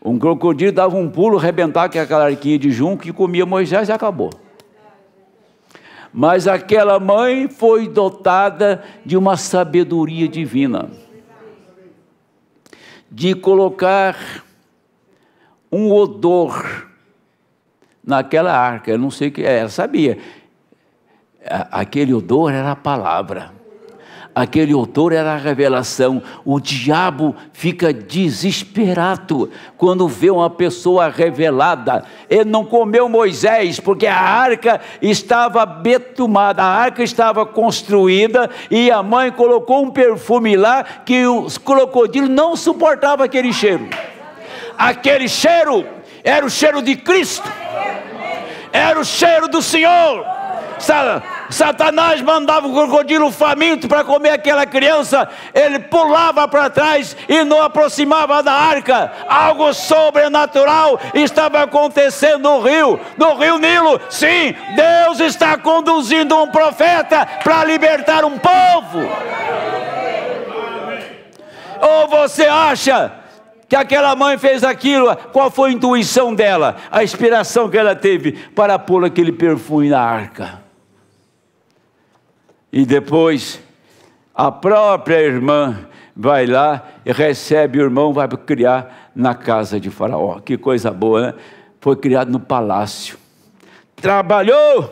Um crocodilo dava um pulo, arrebentava com aquela arquinha de junco e comia Moisés e acabou. Mas aquela mãe foi dotada de uma sabedoria divina, de colocar um odor naquela arca. Eu não sei o que era, sabia. Aquele odor era a palavra. Aquele odor era a revelação. O diabo fica desesperado quando vê uma pessoa revelada. Ele não comeu Moisés porque a arca estava betumada, a arca estava construída e a mãe colocou um perfume lá que os crocodilos não suportavam aquele cheiro. Aquele cheiro era o cheiro de Cristo, era o cheiro do Senhor. Satanás mandava o crocodilo faminto para comer aquela criança, ele pulava para trás e não aproximava da arca. Algo sobrenatural estava acontecendo no rio Nilo. Sim, Deus está conduzindo um profeta para libertar um povo. Ou você acha que aquela mãe fez aquilo? Qual foi a intuição dela? A inspiração que ela teve para pôr aquele perfume na arca. E depois, a própria irmã vai lá e recebe o irmão, vai criar na casa de Faraó. Que coisa boa, né? Foi criado no palácio. Trabalhou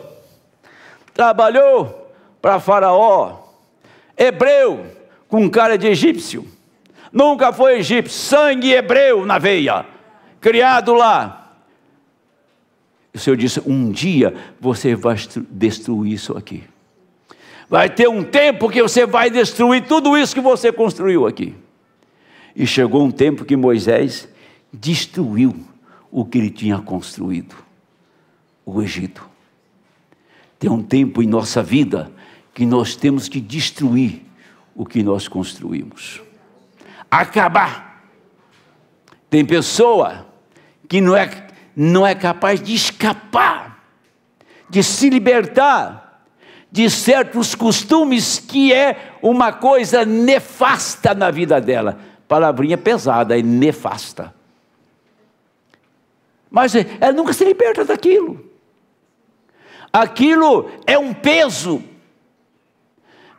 para Faraó. Hebreu, com cara de egípcio. Nunca foi egípcio, sangue hebreu na veia. Criado lá. O Senhor disse, um dia você vai destruir isso aqui. Vai ter um tempo que você vai destruir tudo isso que você construiu aqui. E chegou um tempo que Moisés destruiu o que ele tinha construído, o Egito. Tem um tempo em nossa vida que nós temos que destruir o que nós construímos. Acabar. Tem pessoa que não é capaz de escapar, de se libertar de certos costumes que é uma coisa nefasta na vida dela. Palavrinha pesada, é nefasta. Mas ela nunca se liberta daquilo. Aquilo é um peso.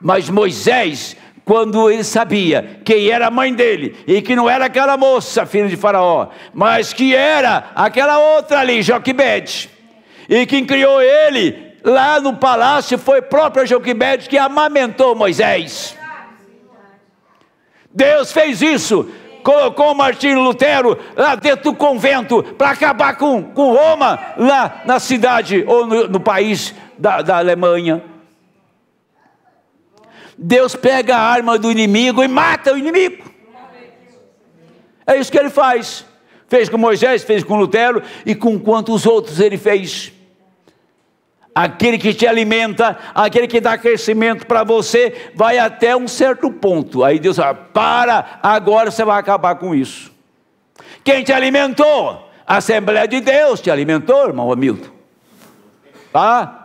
Mas Moisés, quando ele sabia quem era a mãe dele, e que não era aquela moça, filha de Faraó, mas que era aquela outra ali, Joquebede, e quem criou ele lá no palácio foi própria Joquebede que amamentou Moisés. Deus fez isso, colocou Martinho Lutero lá dentro do convento para acabar com Roma, lá na cidade ou no país da Alemanha. Deus pega a arma do inimigo e mata o inimigo. É isso que ele faz. Fez com Moisés, fez com Lutero e com quantos outros ele fez. Aquele que te alimenta, aquele que dá crescimento para você, vai até um certo ponto. Aí Deus fala, para, agora você vai acabar com isso. Quem te alimentou? A Assembleia de Deus te alimentou, irmão Hamilton. Tá?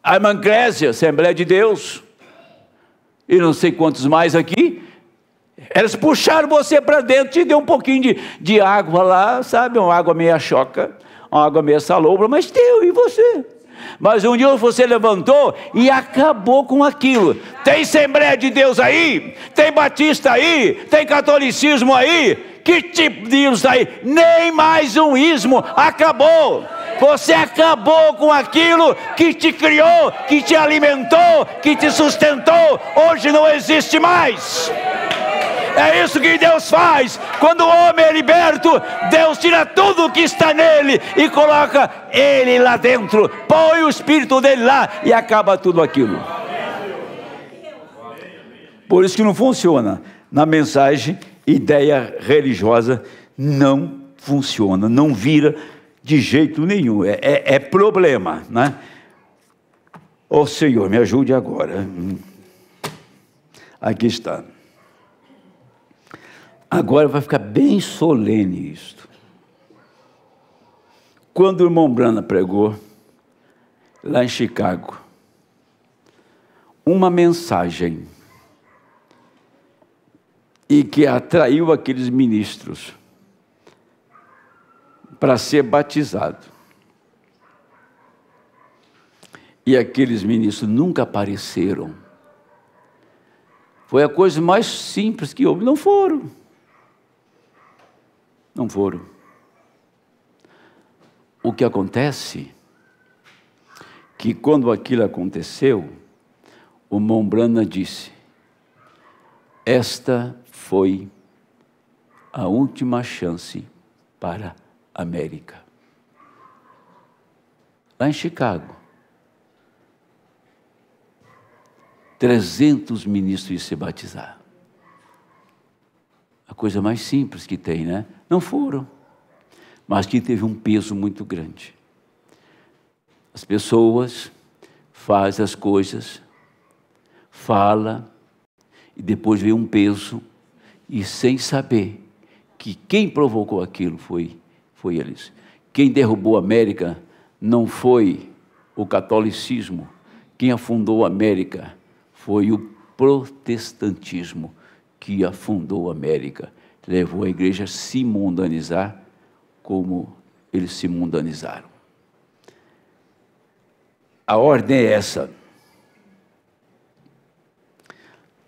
A irmã Clésia, Assembleia de Deus. E não sei quantos mais aqui. Eles puxaram você para dentro, te deu um pouquinho de água lá, sabe? Uma água meia choca. Uma água meio salobra, mas deu, e você? Mas um dia você levantou e acabou com aquilo. Tem Assembleia de Deus aí? Tem Batista aí? Tem catolicismo aí? Que tipo de ismo aí? Nem mais um ismo, acabou. Você acabou com aquilo que te criou, que te alimentou, que te sustentou. Hoje não existe mais. É isso que Deus faz. Quando o homem é liberto, Deus tira tudo o que está nele e coloca ele lá dentro, põe o espírito dele lá e acaba tudo aquilo. Por isso que não funciona. Na mensagem, ideia religiosa não funciona, não vira de jeito nenhum, é problema, né? Ô Senhor, me ajude agora. Aqui está. Agora vai ficar bem solene isto. Quando o irmão Branham pregou, lá em Chicago, uma mensagem, e que atraiu aqueles ministros para ser batizado. E aqueles ministros nunca apareceram. Foi a coisa mais simples que houve. Não foram. Não foram. O que acontece, que quando aquilo aconteceu, o irmão Branham disse, esta foi a última chance para a América. Lá em Chicago, 300 ministros iam se batizar. A coisa mais simples que tem, né? Não foram, mas que teve um peso muito grande. As pessoas fazem as coisas, falam, e depois vem um peso, e sem saber que quem provocou aquilo foi eles. Quem derrubou a América não foi o catolicismo, quem afundou a América foi o protestantismo que afundou a América. Levou a igreja a se mundanizar como eles se mundanizaram. A ordem é essa.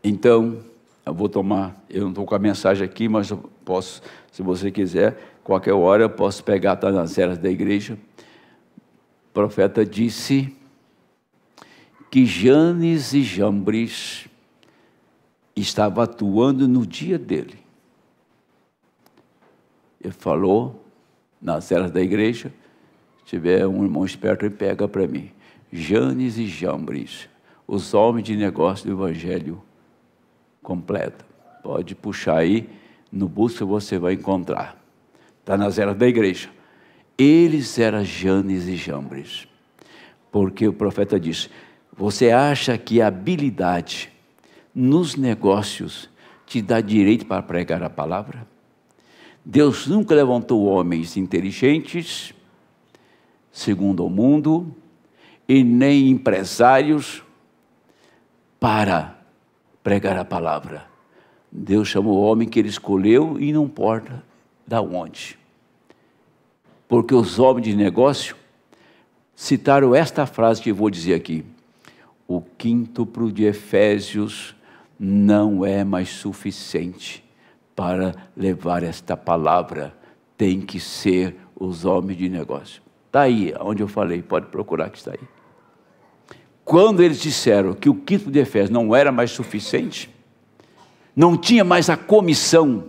Então, eu não estou com a mensagem aqui, mas eu posso, se você quiser, qualquer hora eu posso pegar, está nas eras da igreja. O profeta disse que Janes e Jambres estavam atuando no dia dele. Ele falou, nas eras da igreja, se tiver um irmão esperto, ele pega para mim. Janes e Jambres, os homens de negócio do Evangelho completo. Pode puxar aí, no busca você vai encontrar. Está nas eras da igreja. Eles eram Janes e Jambres. Porque o profeta disse, você acha que a habilidade nos negócios te dá direito para pregar a palavra? Deus nunca levantou homens inteligentes, segundo o mundo, e nem empresários para pregar a palavra. Deus chamou o homem que ele escolheu e não importa da onde. porque os homens de negócio citaram esta frase que eu vou dizer aqui: o quíntuplo de Efésios não é mais suficiente para levar esta palavra, tem que ser os homens de negócio. Está aí, onde eu falei, pode procurar que está aí. Quando eles disseram que o quíntuplo de Efésios não era mais suficiente, não tinha mais a comissão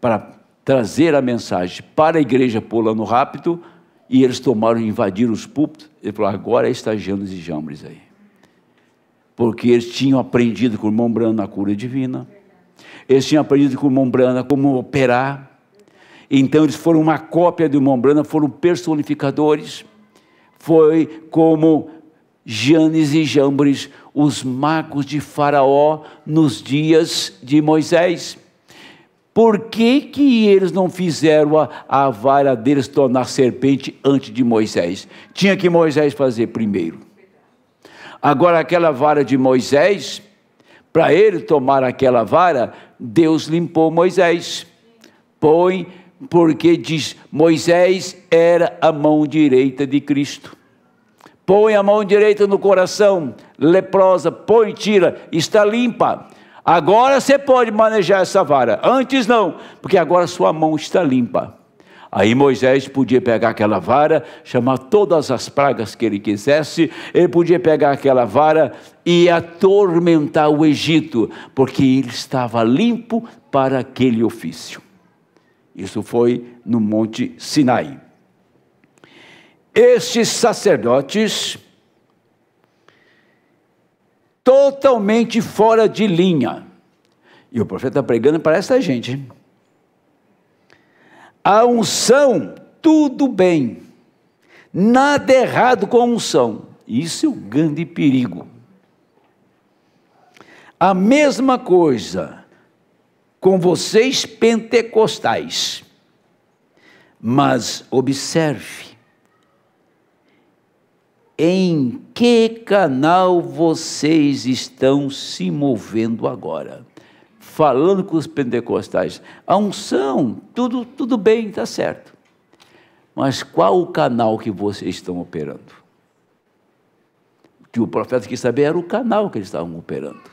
para trazer a mensagem para a igreja pulando rápido, e eles tomaram e invadiram os púlpitos. Ele falou: agora está Janes e Jambres aí. Porque eles tinham aprendido com o irmão Branham na cura divina, eles tinham aprendido com o irmão Branham como operar, então eles foram uma cópia do irmão Branham, foram personificadores, foi como Janes e Jambres, os magos de Faraó nos dias de Moisés. Por que eles não fizeram a vara deles tornar serpente antes de Moisés? Tinha que Moisés fazer primeiro. Agora aquela vara de Moisés, para ele tomar aquela vara, Deus limpou Moisés. Porque diz, Moisés era a mão direita de Cristo. Põe a mão direita no coração, leprosa, põe, tira, está limpa. Agora você pode manejar essa vara, antes não, porque agora sua mão está limpa. Aí Moisés podia pegar aquela vara, chamar todas as pragas que ele quisesse, ele podia pegar aquela vara e atormentar o Egito, porque ele estava limpo para aquele ofício. Isso foi no Monte Sinai. Estes sacerdotes, totalmente fora de linha, e o profeta está pregando para essa gente, hein? A unção, tudo bem, nada errado com a unção, isso é o grande perigo. A mesma coisa com vocês pentecostais, mas observe, em que canal vocês estão se movendo agora? Falando com os pentecostais, a unção, tudo bem, está certo. Mas qual o canal que vocês estão operando? O que o profeta quis saber era o canal que eles estavam operando.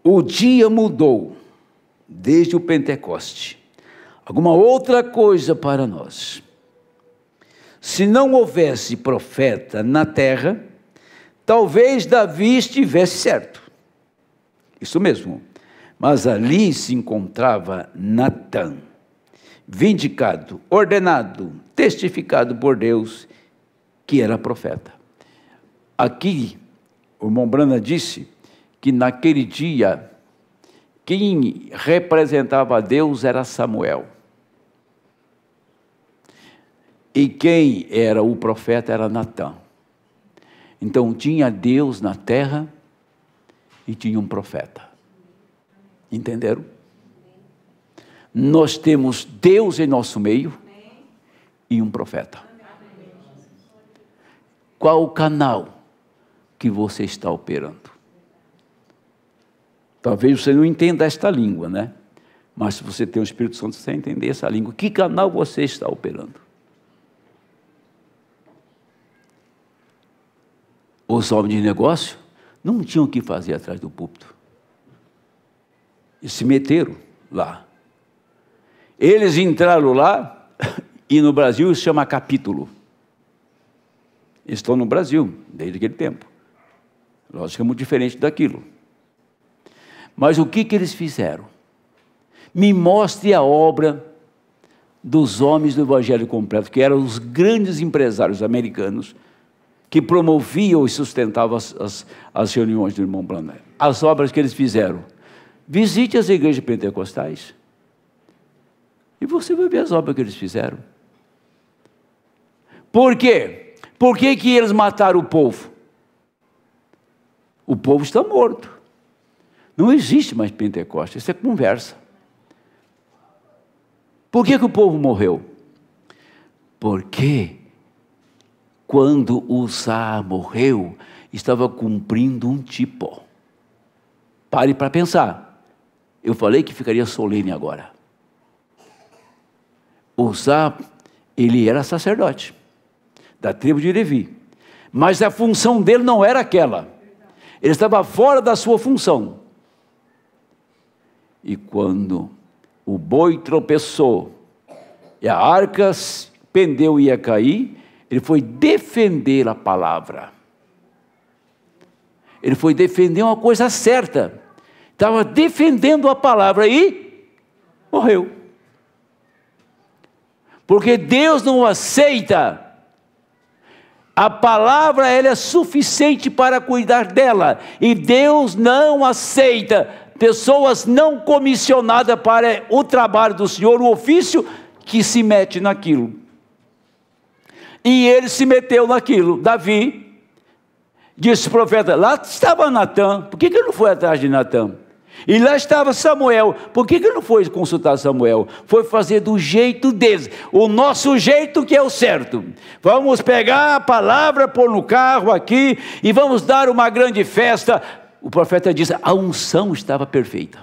O dia mudou, desde o Pentecoste. Alguma outra coisa para nós. Se não houvesse profeta na terra, talvez Davi estivesse certo. Isso mesmo. Mas ali se encontrava Natã, vindicado, ordenado, testificado por Deus, que era profeta. Aqui, o irmão Branham disse que naquele dia, quem representava Deus era Samuel. E quem era o profeta era Natã. Então tinha Deus na terra e tinha um profeta. Entenderam? Nós temos Deus em nosso meio e um profeta. Qual o canal que você está operando? Talvez você não entenda esta língua, né? Mas se você tem o Espírito Santo, você vai entender essa língua. Que canal você está operando? Os homens de negócio não tinham o que fazer atrás do púlpito. E se meteram lá. Eles entraram lá, e no Brasil isso chama capítulo. Eles estão no Brasil, desde aquele tempo. Lógico que é muito diferente daquilo. Mas o que eles fizeram? Me mostre a obra dos homens do Evangelho completo, que eram os grandes empresários americanos, que promoviam e sustentavam as reuniões do irmão Branham. As obras que eles fizeram. Visite as igrejas pentecostais e você vai ver as obras que eles fizeram. Por quê? Por que eles mataram o povo? O povo está morto. Não existe mais Pentecostes, isso é conversa. Por que o povo morreu? Porque quando Uzá morreu, estava cumprindo um tipo. Pare para pensar. Eu falei que ficaria solene agora. Uzá, ele era sacerdote da tribo de Levi, mas a função dele não era aquela. Ele estava fora da sua função. E quando o boi tropeçou e a arca pendeu e ia cair, ele foi defender a palavra. Ele foi defender uma coisa certa. Estava defendendo a palavra e morreu. Porque Deus não aceita. A palavra, ela é suficiente para cuidar dela. E Deus não aceita pessoas não comissionadas para o trabalho do Senhor, o ofício, que se mete naquilo. E ele se meteu naquilo. Davi disse o profeta, lá estava Natã, por que ele não foi atrás de Natã? E lá estava Samuel, por que ele não foi consultar Samuel? Foi fazer do jeito deles, o nosso jeito que é o certo. Vamos pegar a palavra, pôr no carro aqui, e vamos dar uma grande festa. O profeta disse, a unção estava perfeita.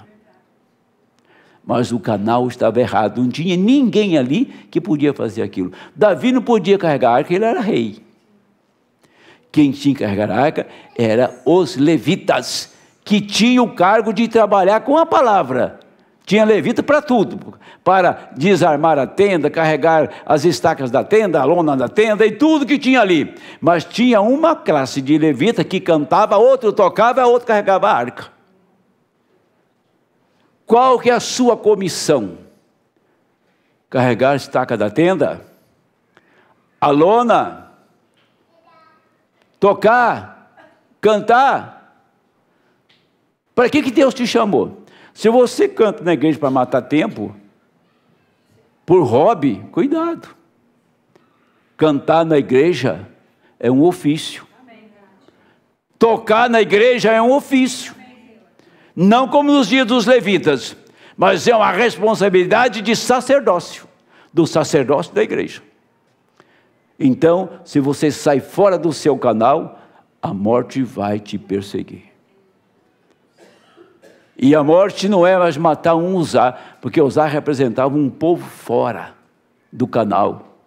Mas o canal estava errado, não tinha ninguém ali que podia fazer aquilo. Davi não podia carregar a arca, ele era rei. Quem tinha que carregar a arca eram os levitas, que tinham o cargo de trabalhar com a palavra. Tinha levita para tudo, para desarmar a tenda, carregar as estacas da tenda, a lona da tenda e tudo que tinha ali. Mas tinha uma classe de levita que cantava, outro tocava, outro carregava a arca. Qual que é a sua comissão? Carregar a estaca da tenda? A lona? Tocar? Cantar? Para que Deus te chamou? Se você canta na igreja para matar tempo, por hobby, cuidado. Cantar na igreja é um ofício. Tocar na igreja é um ofício. Não como nos dias dos levitas, mas é uma responsabilidade de sacerdócio, do sacerdócio da igreja. Então, se você sai fora do seu canal, a morte vai te perseguir. E a morte não é mais matar um Uzá, porque Uzá representava um povo fora do canal.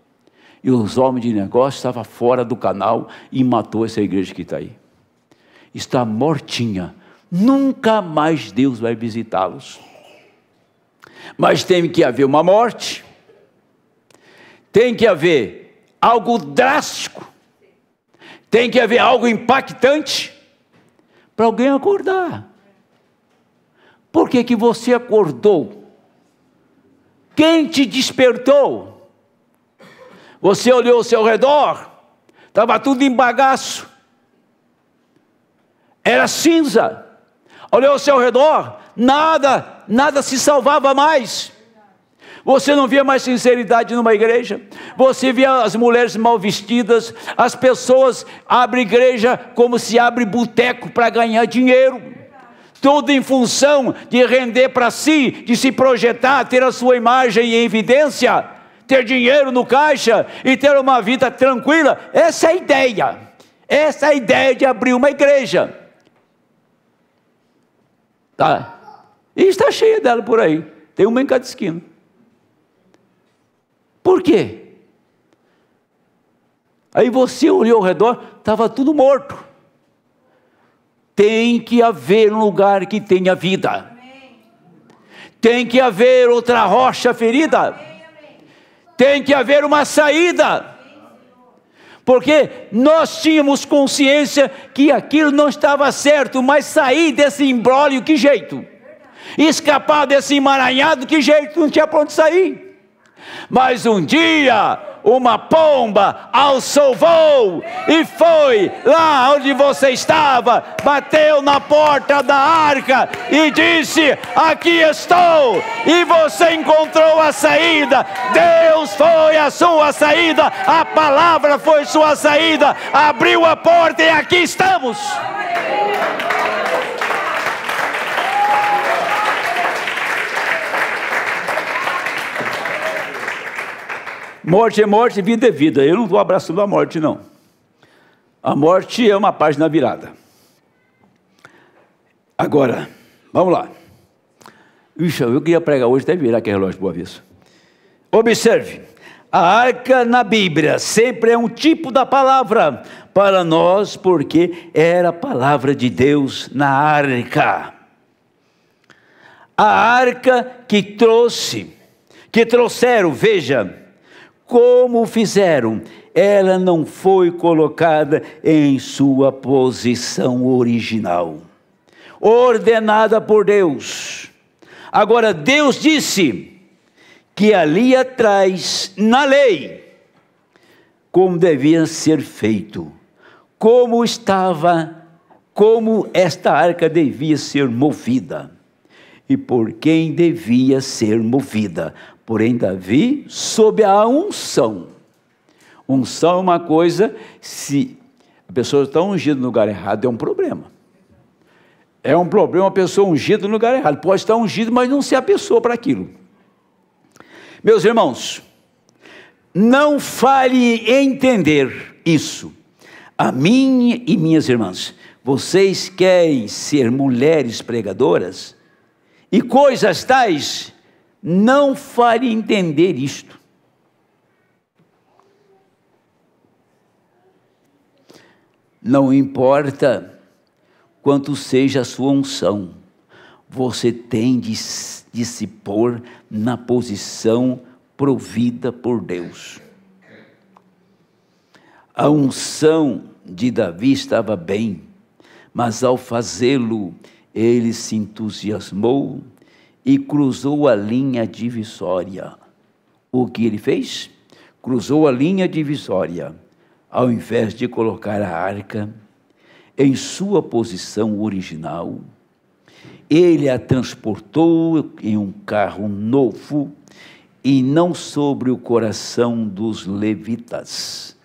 E os homens de negócio estavam fora do canal e matou essa igreja que está aí. Está mortinha. Nunca mais Deus vai visitá-los. Mas tem que haver uma morte. Tem que haver algo drástico. Tem que haver algo impactante para alguém acordar. Por que você acordou? Quem te despertou? Você olhou ao seu redor, estava tudo em bagaço, era cinza. Olhou ao seu redor, nada se salvava mais. Você não via mais sinceridade numa igreja. Você via as mulheres mal vestidas. As pessoas abrem igreja como se abre boteco para ganhar dinheiro. Tudo em função de render para si, de se projetar, ter a sua imagem em evidência, ter dinheiro no caixa e ter uma vida tranquila. Essa é a ideia. Essa é a ideia de abrir uma igreja. Tá? E está cheia dela por aí. Tem uma em cada esquina. Por quê? Aí você olhou ao redor, estava tudo morto. Tem que haver um lugar que tenha vida. Tem que haver outra rocha ferida. Tem que haver uma saída. Porque nós tínhamos consciência que aquilo não estava certo, mas sair desse imbróglio, que jeito? Escapar desse emaranhado, que jeito? Não tinha para onde sair. Mas um dia, uma pomba alçou voo e foi lá onde você estava, bateu na porta da arca e disse: aqui estou. E você encontrou a saída. Deus foi a sua saída, a palavra foi sua saída, abriu a porta e aqui estamos. Morte é morte, vida é vida. Eu não estou abraçando a morte, não. A morte é uma página virada. Agora, vamos lá. Ixi, eu queria pregar hoje, até virar aquele relógio para o avesso. Observe, a arca na Bíblia sempre é um tipo da palavra para nós, porque era a palavra de Deus na arca. A arca que trouxeram, veja, como fizeram, ela não foi colocada em sua posição original, ordenada por Deus. Agora, Deus disse que ali atrás, na lei, como devia ser feito, como esta arca devia ser movida, e por quem devia ser movida. Porém, Davi, sob a unção. Unção é uma coisa, se a pessoa está ungida no lugar errado, é um problema. É um problema a pessoa ungida no lugar errado. Pode estar ungido, mas não ser a pessoa para aquilo. Meus irmãos, não fale entender isso. A minha e minhas irmãs, vocês querem ser mulheres pregadoras? E coisas tais, não fale entender isto. Não importa quanto seja a sua unção, você tem de se pôr na posição provida por Deus. A unção de Davi estava bem, mas ao fazê-lo, ele se entusiasmou e cruzou a linha divisória. O que ele fez? Cruzou a linha divisória. Ao invés de colocar a arca em sua posição original, ele a transportou em um carro novo e não sobre o coração dos levitas.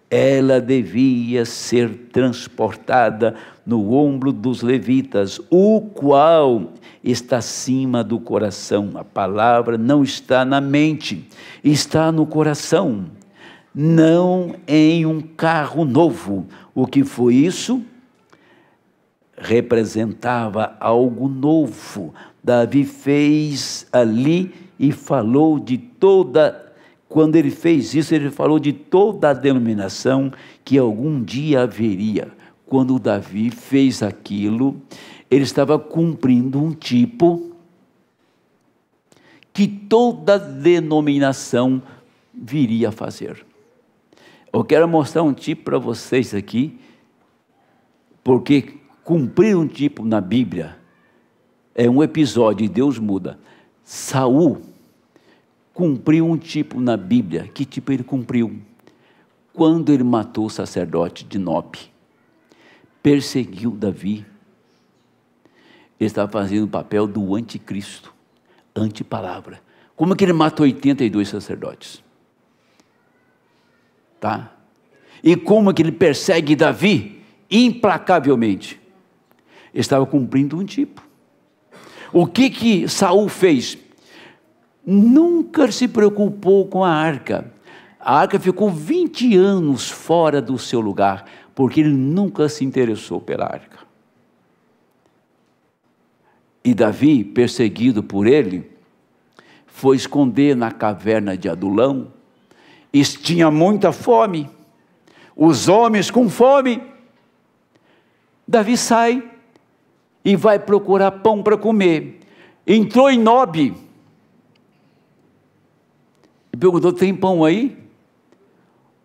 Ela devia ser transportada no ombro dos levitas, o qual está acima do coração. A palavra não está na mente, está no coração, não em um carro novo. O que foi isso? Representava algo novo. Davi fez ali e falou de toda. Quando ele fez isso, ele falou de toda a denominação que algum dia haveria. Quando Davi fez aquilo, ele estava cumprindo um tipo que toda denominação viria a fazer. Eu quero mostrar um tipo para vocês aqui, porque cumprir um tipo na Bíblia é um episódio e Deus muda. Saul cumpriu um tipo na Bíblia. Que tipo ele cumpriu? Quando ele matou o sacerdote de Nob, perseguiu Davi, ele estava fazendo o papel do anticristo, antipalavra. Como é que ele matou 82 sacerdotes? Tá? E como é que ele persegue Davi implacavelmente? Ele estava cumprindo um tipo. O que Saul fez? Nunca se preocupou com a arca. A arca ficou 20 anos fora do seu lugar, porque ele nunca se interessou pela arca. E Davi, perseguido por ele, foi esconder na caverna de Adulão, e tinha muita fome, os homens com fome. Davi sai e vai procurar pão para comer. Entrou em Nob e perguntou: tem pão aí?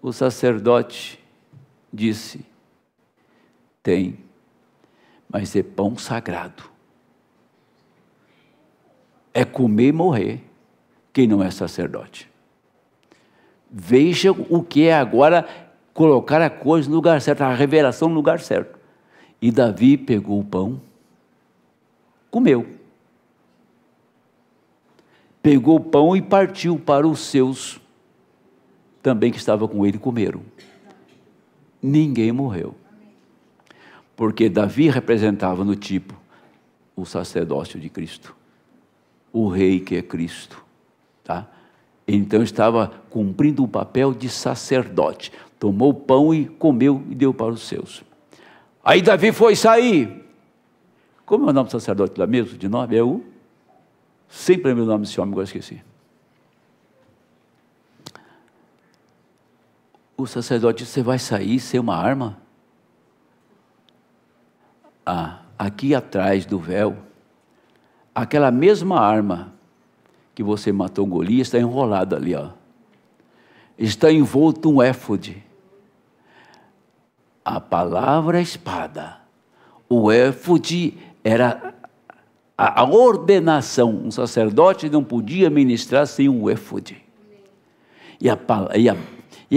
O sacerdote disse: tem, mas é pão sagrado. É comer e morrer quem não é sacerdote. Veja o que é agora colocar a coisa no lugar certo, a revelação no lugar certo. E Davi pegou o pão, comeu. Pegou o pão e partiu para os seus também que estavam com ele, comeram. Ninguém morreu. Porque Davi representava no tipo o sacerdócio de Cristo, o rei que é Cristo, tá? Então estava cumprindo o papel de sacerdote. Tomou o pão e comeu e deu para os seus. Aí Davi foi sair. Como é o nome do sacerdote lá mesmo, de nome? É o... Sempre é o nome desse homem, agora esqueci. O sacerdote disse: você vai sair sem uma arma? Aqui atrás do véu, aquela mesma arma que você matou Golias está enrolada ali, ó. Está envolto um éfode. A palavra espada. O éfode era a ordenação. Um sacerdote não podia ministrar sem um éfode. E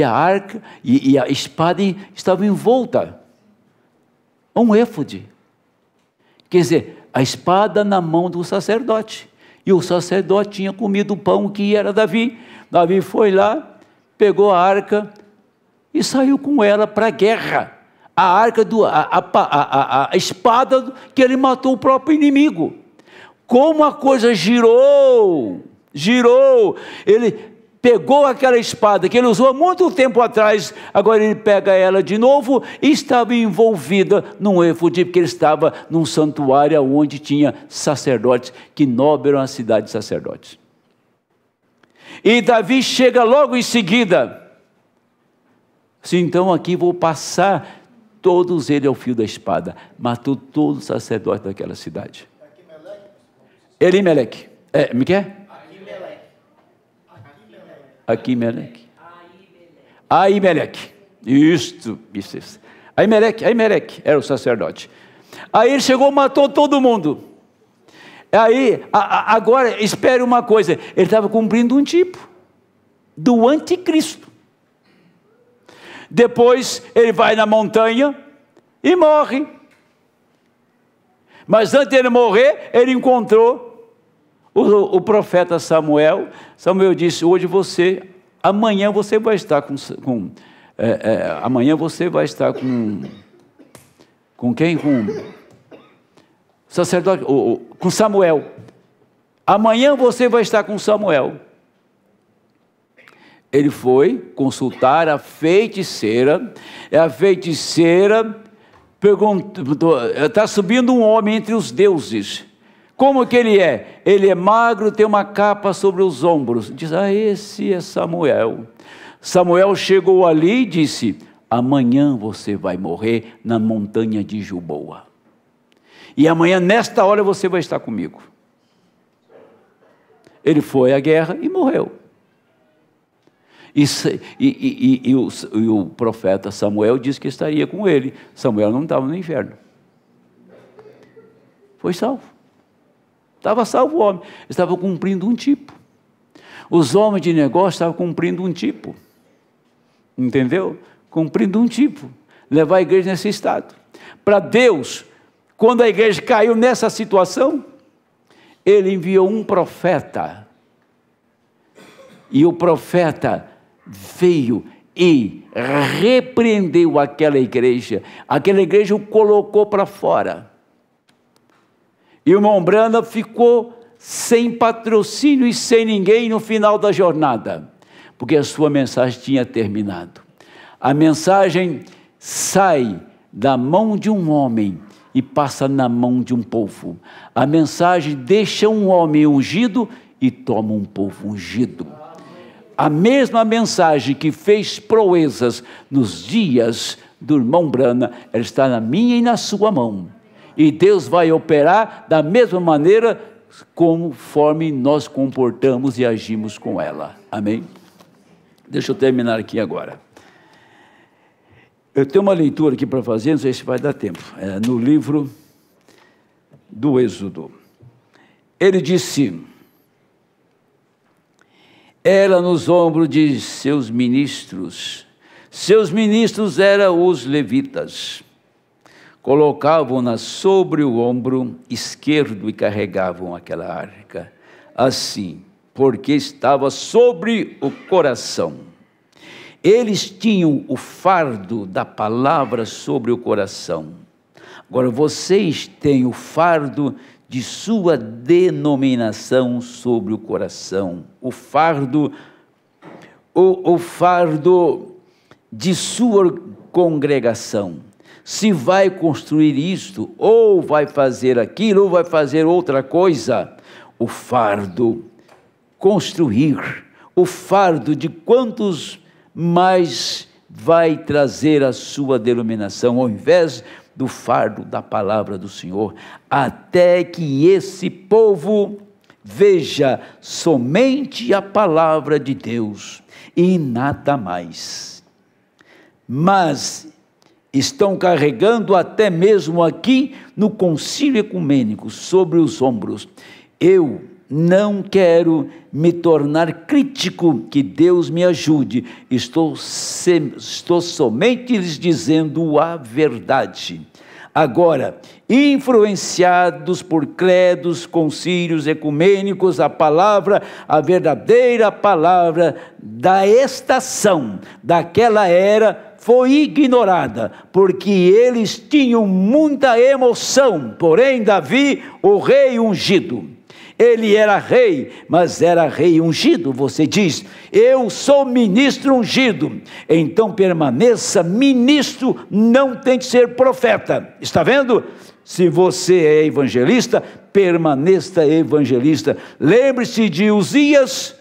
a arca e a espada estavam envolta. Um éfode. Quer dizer, a espada na mão do sacerdote. E o sacerdote tinha comido o pão que era Davi. Davi foi lá, pegou a arca e saiu com ela para a guerra. A arca, a espada que ele matou o próprio inimigo. Como a coisa girou, ele pegou aquela espada que ele usou há muito tempo atrás, agora ele pega ela de novo e estava envolvida num éfode, porque ele estava num santuário onde tinha sacerdotes, que Nob era uma cidade de sacerdotes. E Davi chega logo em seguida, assim, então aqui vou passar todos eles ao fio da espada. Matou todos os sacerdotes daquela cidade. Elimeleque. Me quer? Aquimeleque. Aimeleque. Isso. Aimeleque era o sacerdote. Aí ele chegou, matou todo mundo. Aí, agora, espere uma coisa. Ele estava cumprindo um tipo do anticristo. Depois ele vai na montanha e morre. Mas antes de ele morrer, ele encontrou o profeta Samuel. Samuel disse: amanhã você vai estar amanhã você vai estar com quem? Com sacerdote, com Samuel. Amanhã você vai estar com Samuel. Ele foi consultar a feiticeira, perguntou: está subindo um homem entre os deuses, como que ele é? Ele é magro, tem uma capa sobre os ombros. Diz: esse é Samuel. Samuel chegou ali e disse: amanhã você vai morrer na montanha de Gilboa, e amanhã nesta hora você vai estar comigo. Ele foi à guerra e morreu. E o profeta Samuel disse que estaria com ele. Samuel não estava no inferno. Foi salvo. Estava salvo o homem. Estava cumprindo um tipo. Os homens de negócio estavam cumprindo um tipo. Entendeu? Cumprindo um tipo. Levar a igreja nesse estado. Para Deus, quando a igreja caiu nessa situação, Ele enviou um profeta. E o profeta veio e repreendeu aquela igreja o colocou para fora, e o Mombrana ficou sem patrocínio e sem ninguém no final da jornada, porque a sua mensagem tinha terminado. A mensagem sai da mão de um homem e passa na mão de um povo. A mensagem deixa um homem ungido e toma um povo ungido. A mesma mensagem que fez proezas nos dias do irmão Brana, ela está na minha e na sua mão. E Deus vai operar da mesma maneira conforme nós comportamos e agimos com ela. Amém? Deixa eu terminar aqui agora. Eu tenho uma leitura aqui para fazer, não sei se vai dar tempo. É no livro do Êxodo. Ele disse: ela nos ombros de seus ministros eram os levitas, colocavam-na sobre o ombro esquerdo e carregavam aquela arca, assim, porque estava sobre o coração. Eles tinham o fardo da palavra sobre o coração. Agora vocês têm o fardo de sua denominação sobre o coração, o fardo de sua congregação. Se vai construir isto, ou vai fazer aquilo, ou vai fazer outra coisa, o fardo, construir, o fardo de quantos mais vai trazer a sua denominação, ao invés do fardo da palavra do Senhor, até que esse povo veja somente a palavra de Deus e nada mais. Mas estão carregando até mesmo aqui no concílio ecumênico, sobre os ombros. Eu não quero me tornar crítico, que Deus me ajude, estou somente lhes dizendo a verdade. Agora, influenciados por credos, concílios ecumênicos, a verdadeira palavra da estação, daquela era, foi ignorada, porque eles tinham muita emoção. Porém, Davi, o rei ungido, ele era rei, mas era rei ungido. Você diz, eu sou ministro ungido, então permaneça ministro, não tem que ser profeta. Está vendo? Se você é evangelista, permaneça evangelista. Lembre-se de Uzias,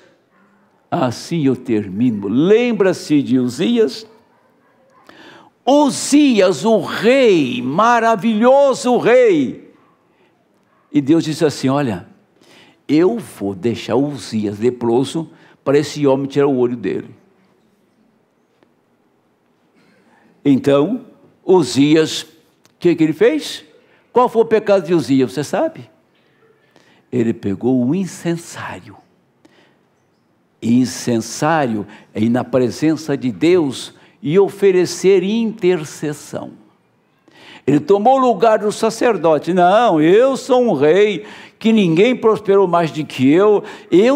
assim eu termino. Lembra-se de Uzias? Uzias, o rei, maravilhoso rei. E Deus disse assim, olha, eu vou deixar Uzias leproso para esse homem tirar o olho dele. Então, Uzias, o que ele fez? Qual foi o pecado de Uzias, você sabe? Ele pegou o incensário. Incensário é ir na presença de Deus e oferecer intercessão. Ele tomou o lugar do sacerdote. Não, eu sou um rei, que ninguém prosperou mais do que eu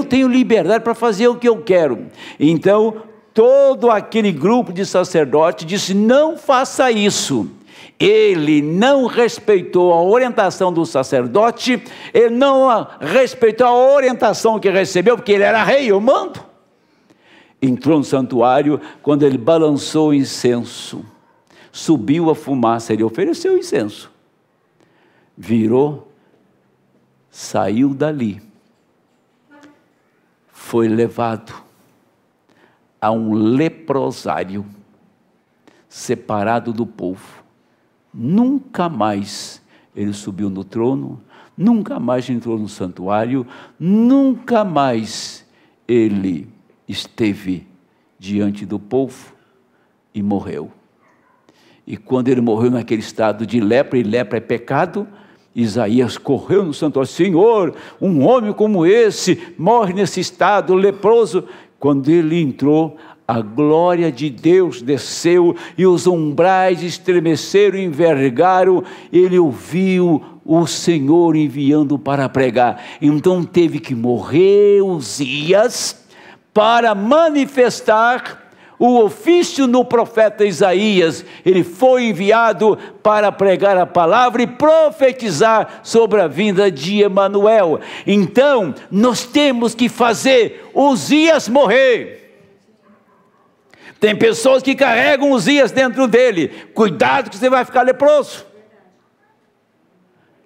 tenho liberdade para fazer o que eu quero. Então, todo aquele grupo de sacerdotes disse, não faça isso. Ele não respeitou a orientação do sacerdote, ele não respeitou a orientação que recebeu, porque ele era rei, eu mando. Entrou no santuário, quando ele balançou o incenso, subiu a fumaça, ele ofereceu o incenso, virou, saiu dali, foi levado a um leprosário, separado do povo. Nunca mais ele subiu no trono, nunca mais entrou no santuário, nunca mais ele esteve diante do povo e morreu. E quando ele morreu naquele estado de lepra, e lepra é pecado, Isaías correu no santuário, Senhor, um homem como esse morre nesse estado leproso. Quando ele entrou, a glória de Deus desceu e os umbrais estremeceram, envergaram, ele ouviu o Senhor enviando para pregar. Então teve que morrer Uzias para manifestar o ofício no profeta Isaías. Ele foi enviado para pregar a palavra e profetizar sobre a vinda de Emanuel. Então, nós temos que fazer Uzias morrer. Tem pessoas que carregam Uzias dentro dele. Cuidado que você vai ficar leproso.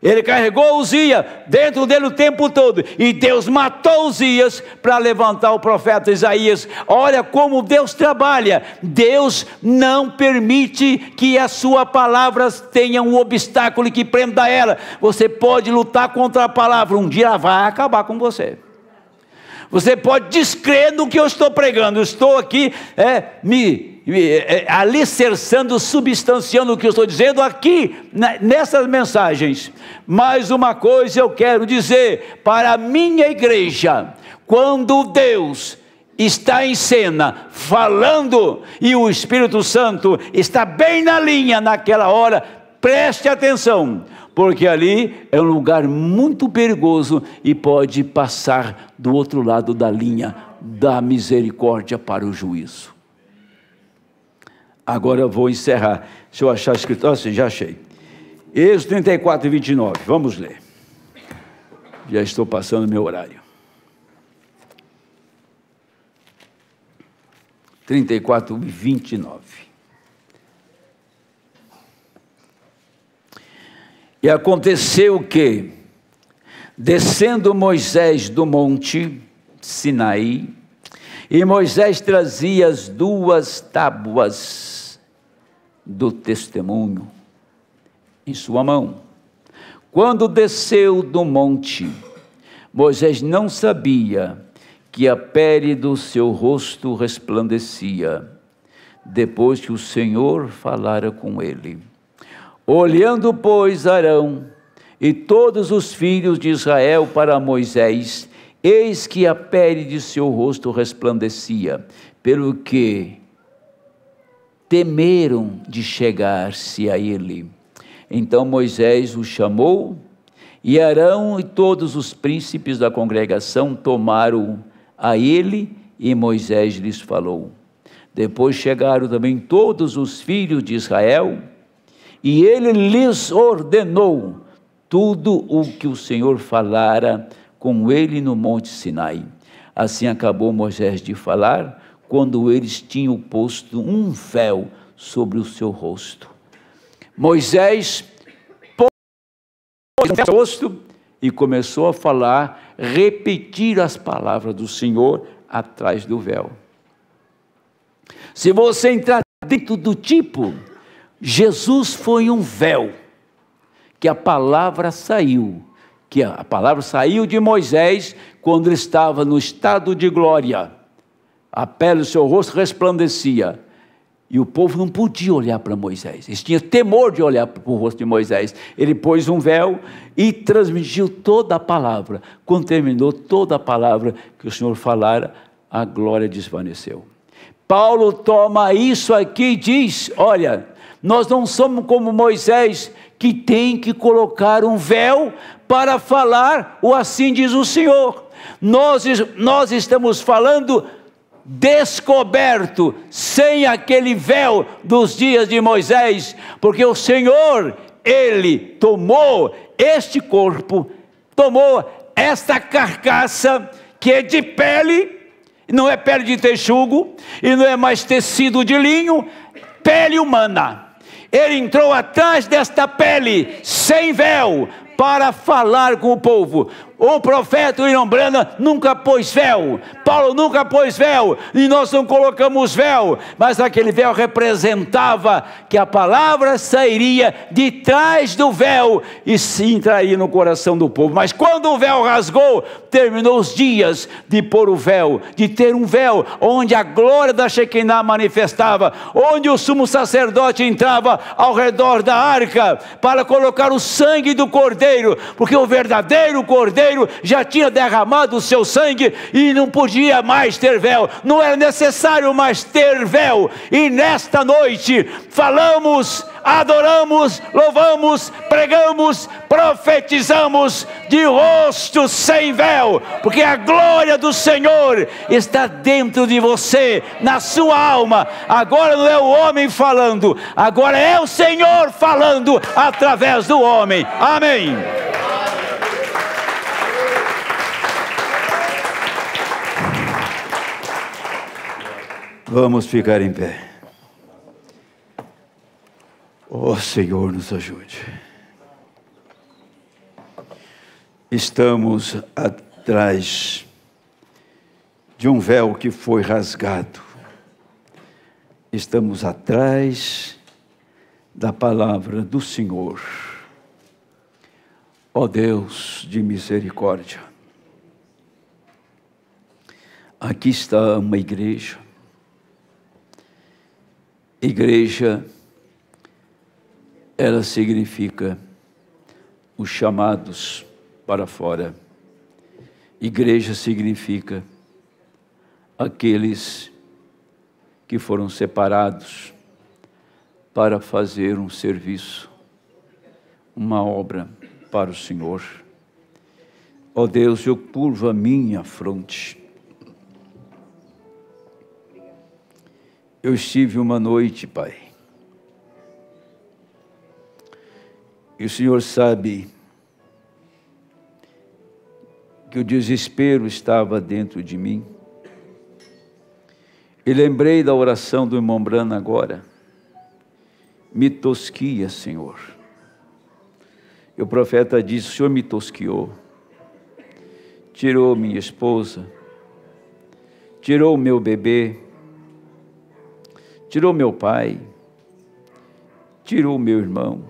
Ele carregou Uzias dentro dele o tempo todo, e Deus matou Uzias para levantar o profeta Isaías. Olha como Deus trabalha. Deus não permite que a sua palavra tenha um obstáculo que prenda ela. Você pode lutar contra a palavra, um dia ela vai acabar com você. Você pode descrer no que eu estou pregando. Eu estou aqui alicerçando, substanciando o que eu estou dizendo aqui, nessas mensagens. Mais uma coisa eu quero dizer para a minha igreja: quando Deus está em cena, falando, e o Espírito Santo está bem na linha naquela hora, preste atenção, porque ali é um lugar muito perigoso e pode passar do outro lado da linha da misericórdia para o juízo. Agora eu vou encerrar. Se eu achar escrito, já achei. Êxodo 34 e 29, vamos ler. Já estou passando meu horário. 34 e 29. E aconteceu que, descendo Moisés do monte Sinai, E Moisés trazia as 2 tábuas do testemunho em sua mão. Quando desceu do monte, Moisés não sabia que a pele do seu rosto resplandecia, depois que o Senhor falara com ele. Olhando, pois, Arão e todos os filhos de Israel para Moisés, eis que a pele de seu rosto resplandecia, pelo que temeram de chegar-se a ele. Então Moisés o chamou, e Arão e todos os príncipes da congregação tomaram a ele, e Moisés lhes falou. Depois chegaram também todos os filhos de Israel, e ele lhes ordenou tudo o que o Senhor falara com ele no monte Sinai. Assim acabou Moisés de falar, quando eles tinham posto um véu sobre o seu rosto. Moisés pôs o seu rosto e começou a falar, repetir as palavras do Senhor atrás do véu. Se você entrar dentro do tipo, Jesus foi um véu, que a palavra saiu, de Moisés, quando ele estava no estado de glória, a pele do seu rosto resplandecia, e o povo não podia olhar para Moisés, eles tinham temor de olhar para o rosto de Moisés. Ele pôs um véu e transmitiu toda a palavra. Quando terminou toda a palavra que o Senhor falara, a glória desvaneceu. Paulo toma isso aqui e diz, olha, nós não somos como Moisés, que tem que colocar um véu para falar, ou assim diz o Senhor. Nós estamos falando descoberto, sem aquele véu dos dias de Moisés, porque o Senhor, Ele tomou este corpo, tomou esta carcaça, que é de pele, não é pele de texugo, e não é mais tecido de linho, pele humana. Ele entrou atrás desta pele, sem véu, para falar com o povo. O profeta William Branham nunca pôs véu, Paulo nunca pôs véu, e nós não colocamos véu, mas aquele véu representava que a palavra sairia de trás do véu e se entraria no coração do povo. Mas quando o véu rasgou, terminou os dias de pôr o véu, de ter um véu, onde a glória da Shekinah manifestava, onde o sumo sacerdote entrava ao redor da arca, para colocar o sangue do cordeiro, porque o verdadeiro cordeiro já tinha derramado o seu sangue, e não podia mais ter véu, não era necessário mais ter véu. E nesta noite falamos, adoramos, louvamos, pregamos, profetizamos de rosto sem véu, porque a glória do Senhor está dentro de você, na sua alma. Agora não é o homem falando, agora é o Senhor falando através do homem. Amém. Vamos ficar em pé. Oh, Senhor, nos ajude. Estamos atrás de um véu que foi rasgado. Estamos atrás da palavra do Senhor. Ó Deus de misericórdia. Aqui está uma igreja. Igreja, ela significa os chamados para fora. Igreja significa aqueles que foram separados para fazer um serviço, uma obra para o Senhor. Ó Deus, eu curvo a minha fronte. Eu estive uma noite, Pai, e o Senhor sabe que o desespero estava dentro de mim, e lembrei da oração do irmão Branham agora, me tosquia, Senhor. E o profeta disse, o Senhor me tosquiou, tirou minha esposa, tirou o meu bebê, tirou meu pai, tirou meu irmão.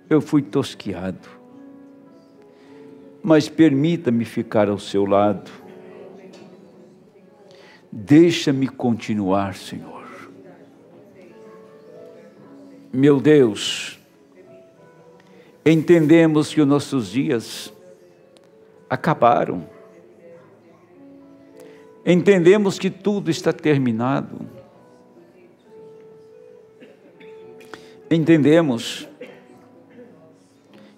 Eu fui tosquiado, mas permita-me ficar ao seu lado. Deixa-me continuar, Senhor. Meu Deus, entendemos que os nossos dias acabaram. Entendemos que tudo está terminado. Entendemos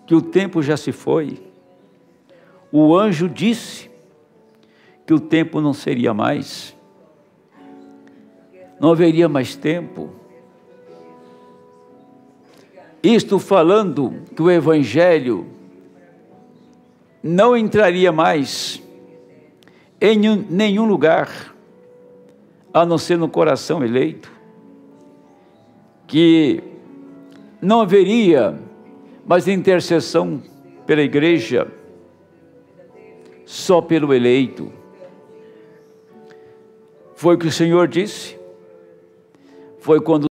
que o tempo já se foi. O anjo disse que o tempo não seria mais. Não haveria mais tempo. Isto falando que o Evangelho não entraria mais em nenhum lugar, a não ser no coração eleito, que não haveria mais intercessão pela igreja, só pelo eleito. Foi o que o Senhor disse. Foi quando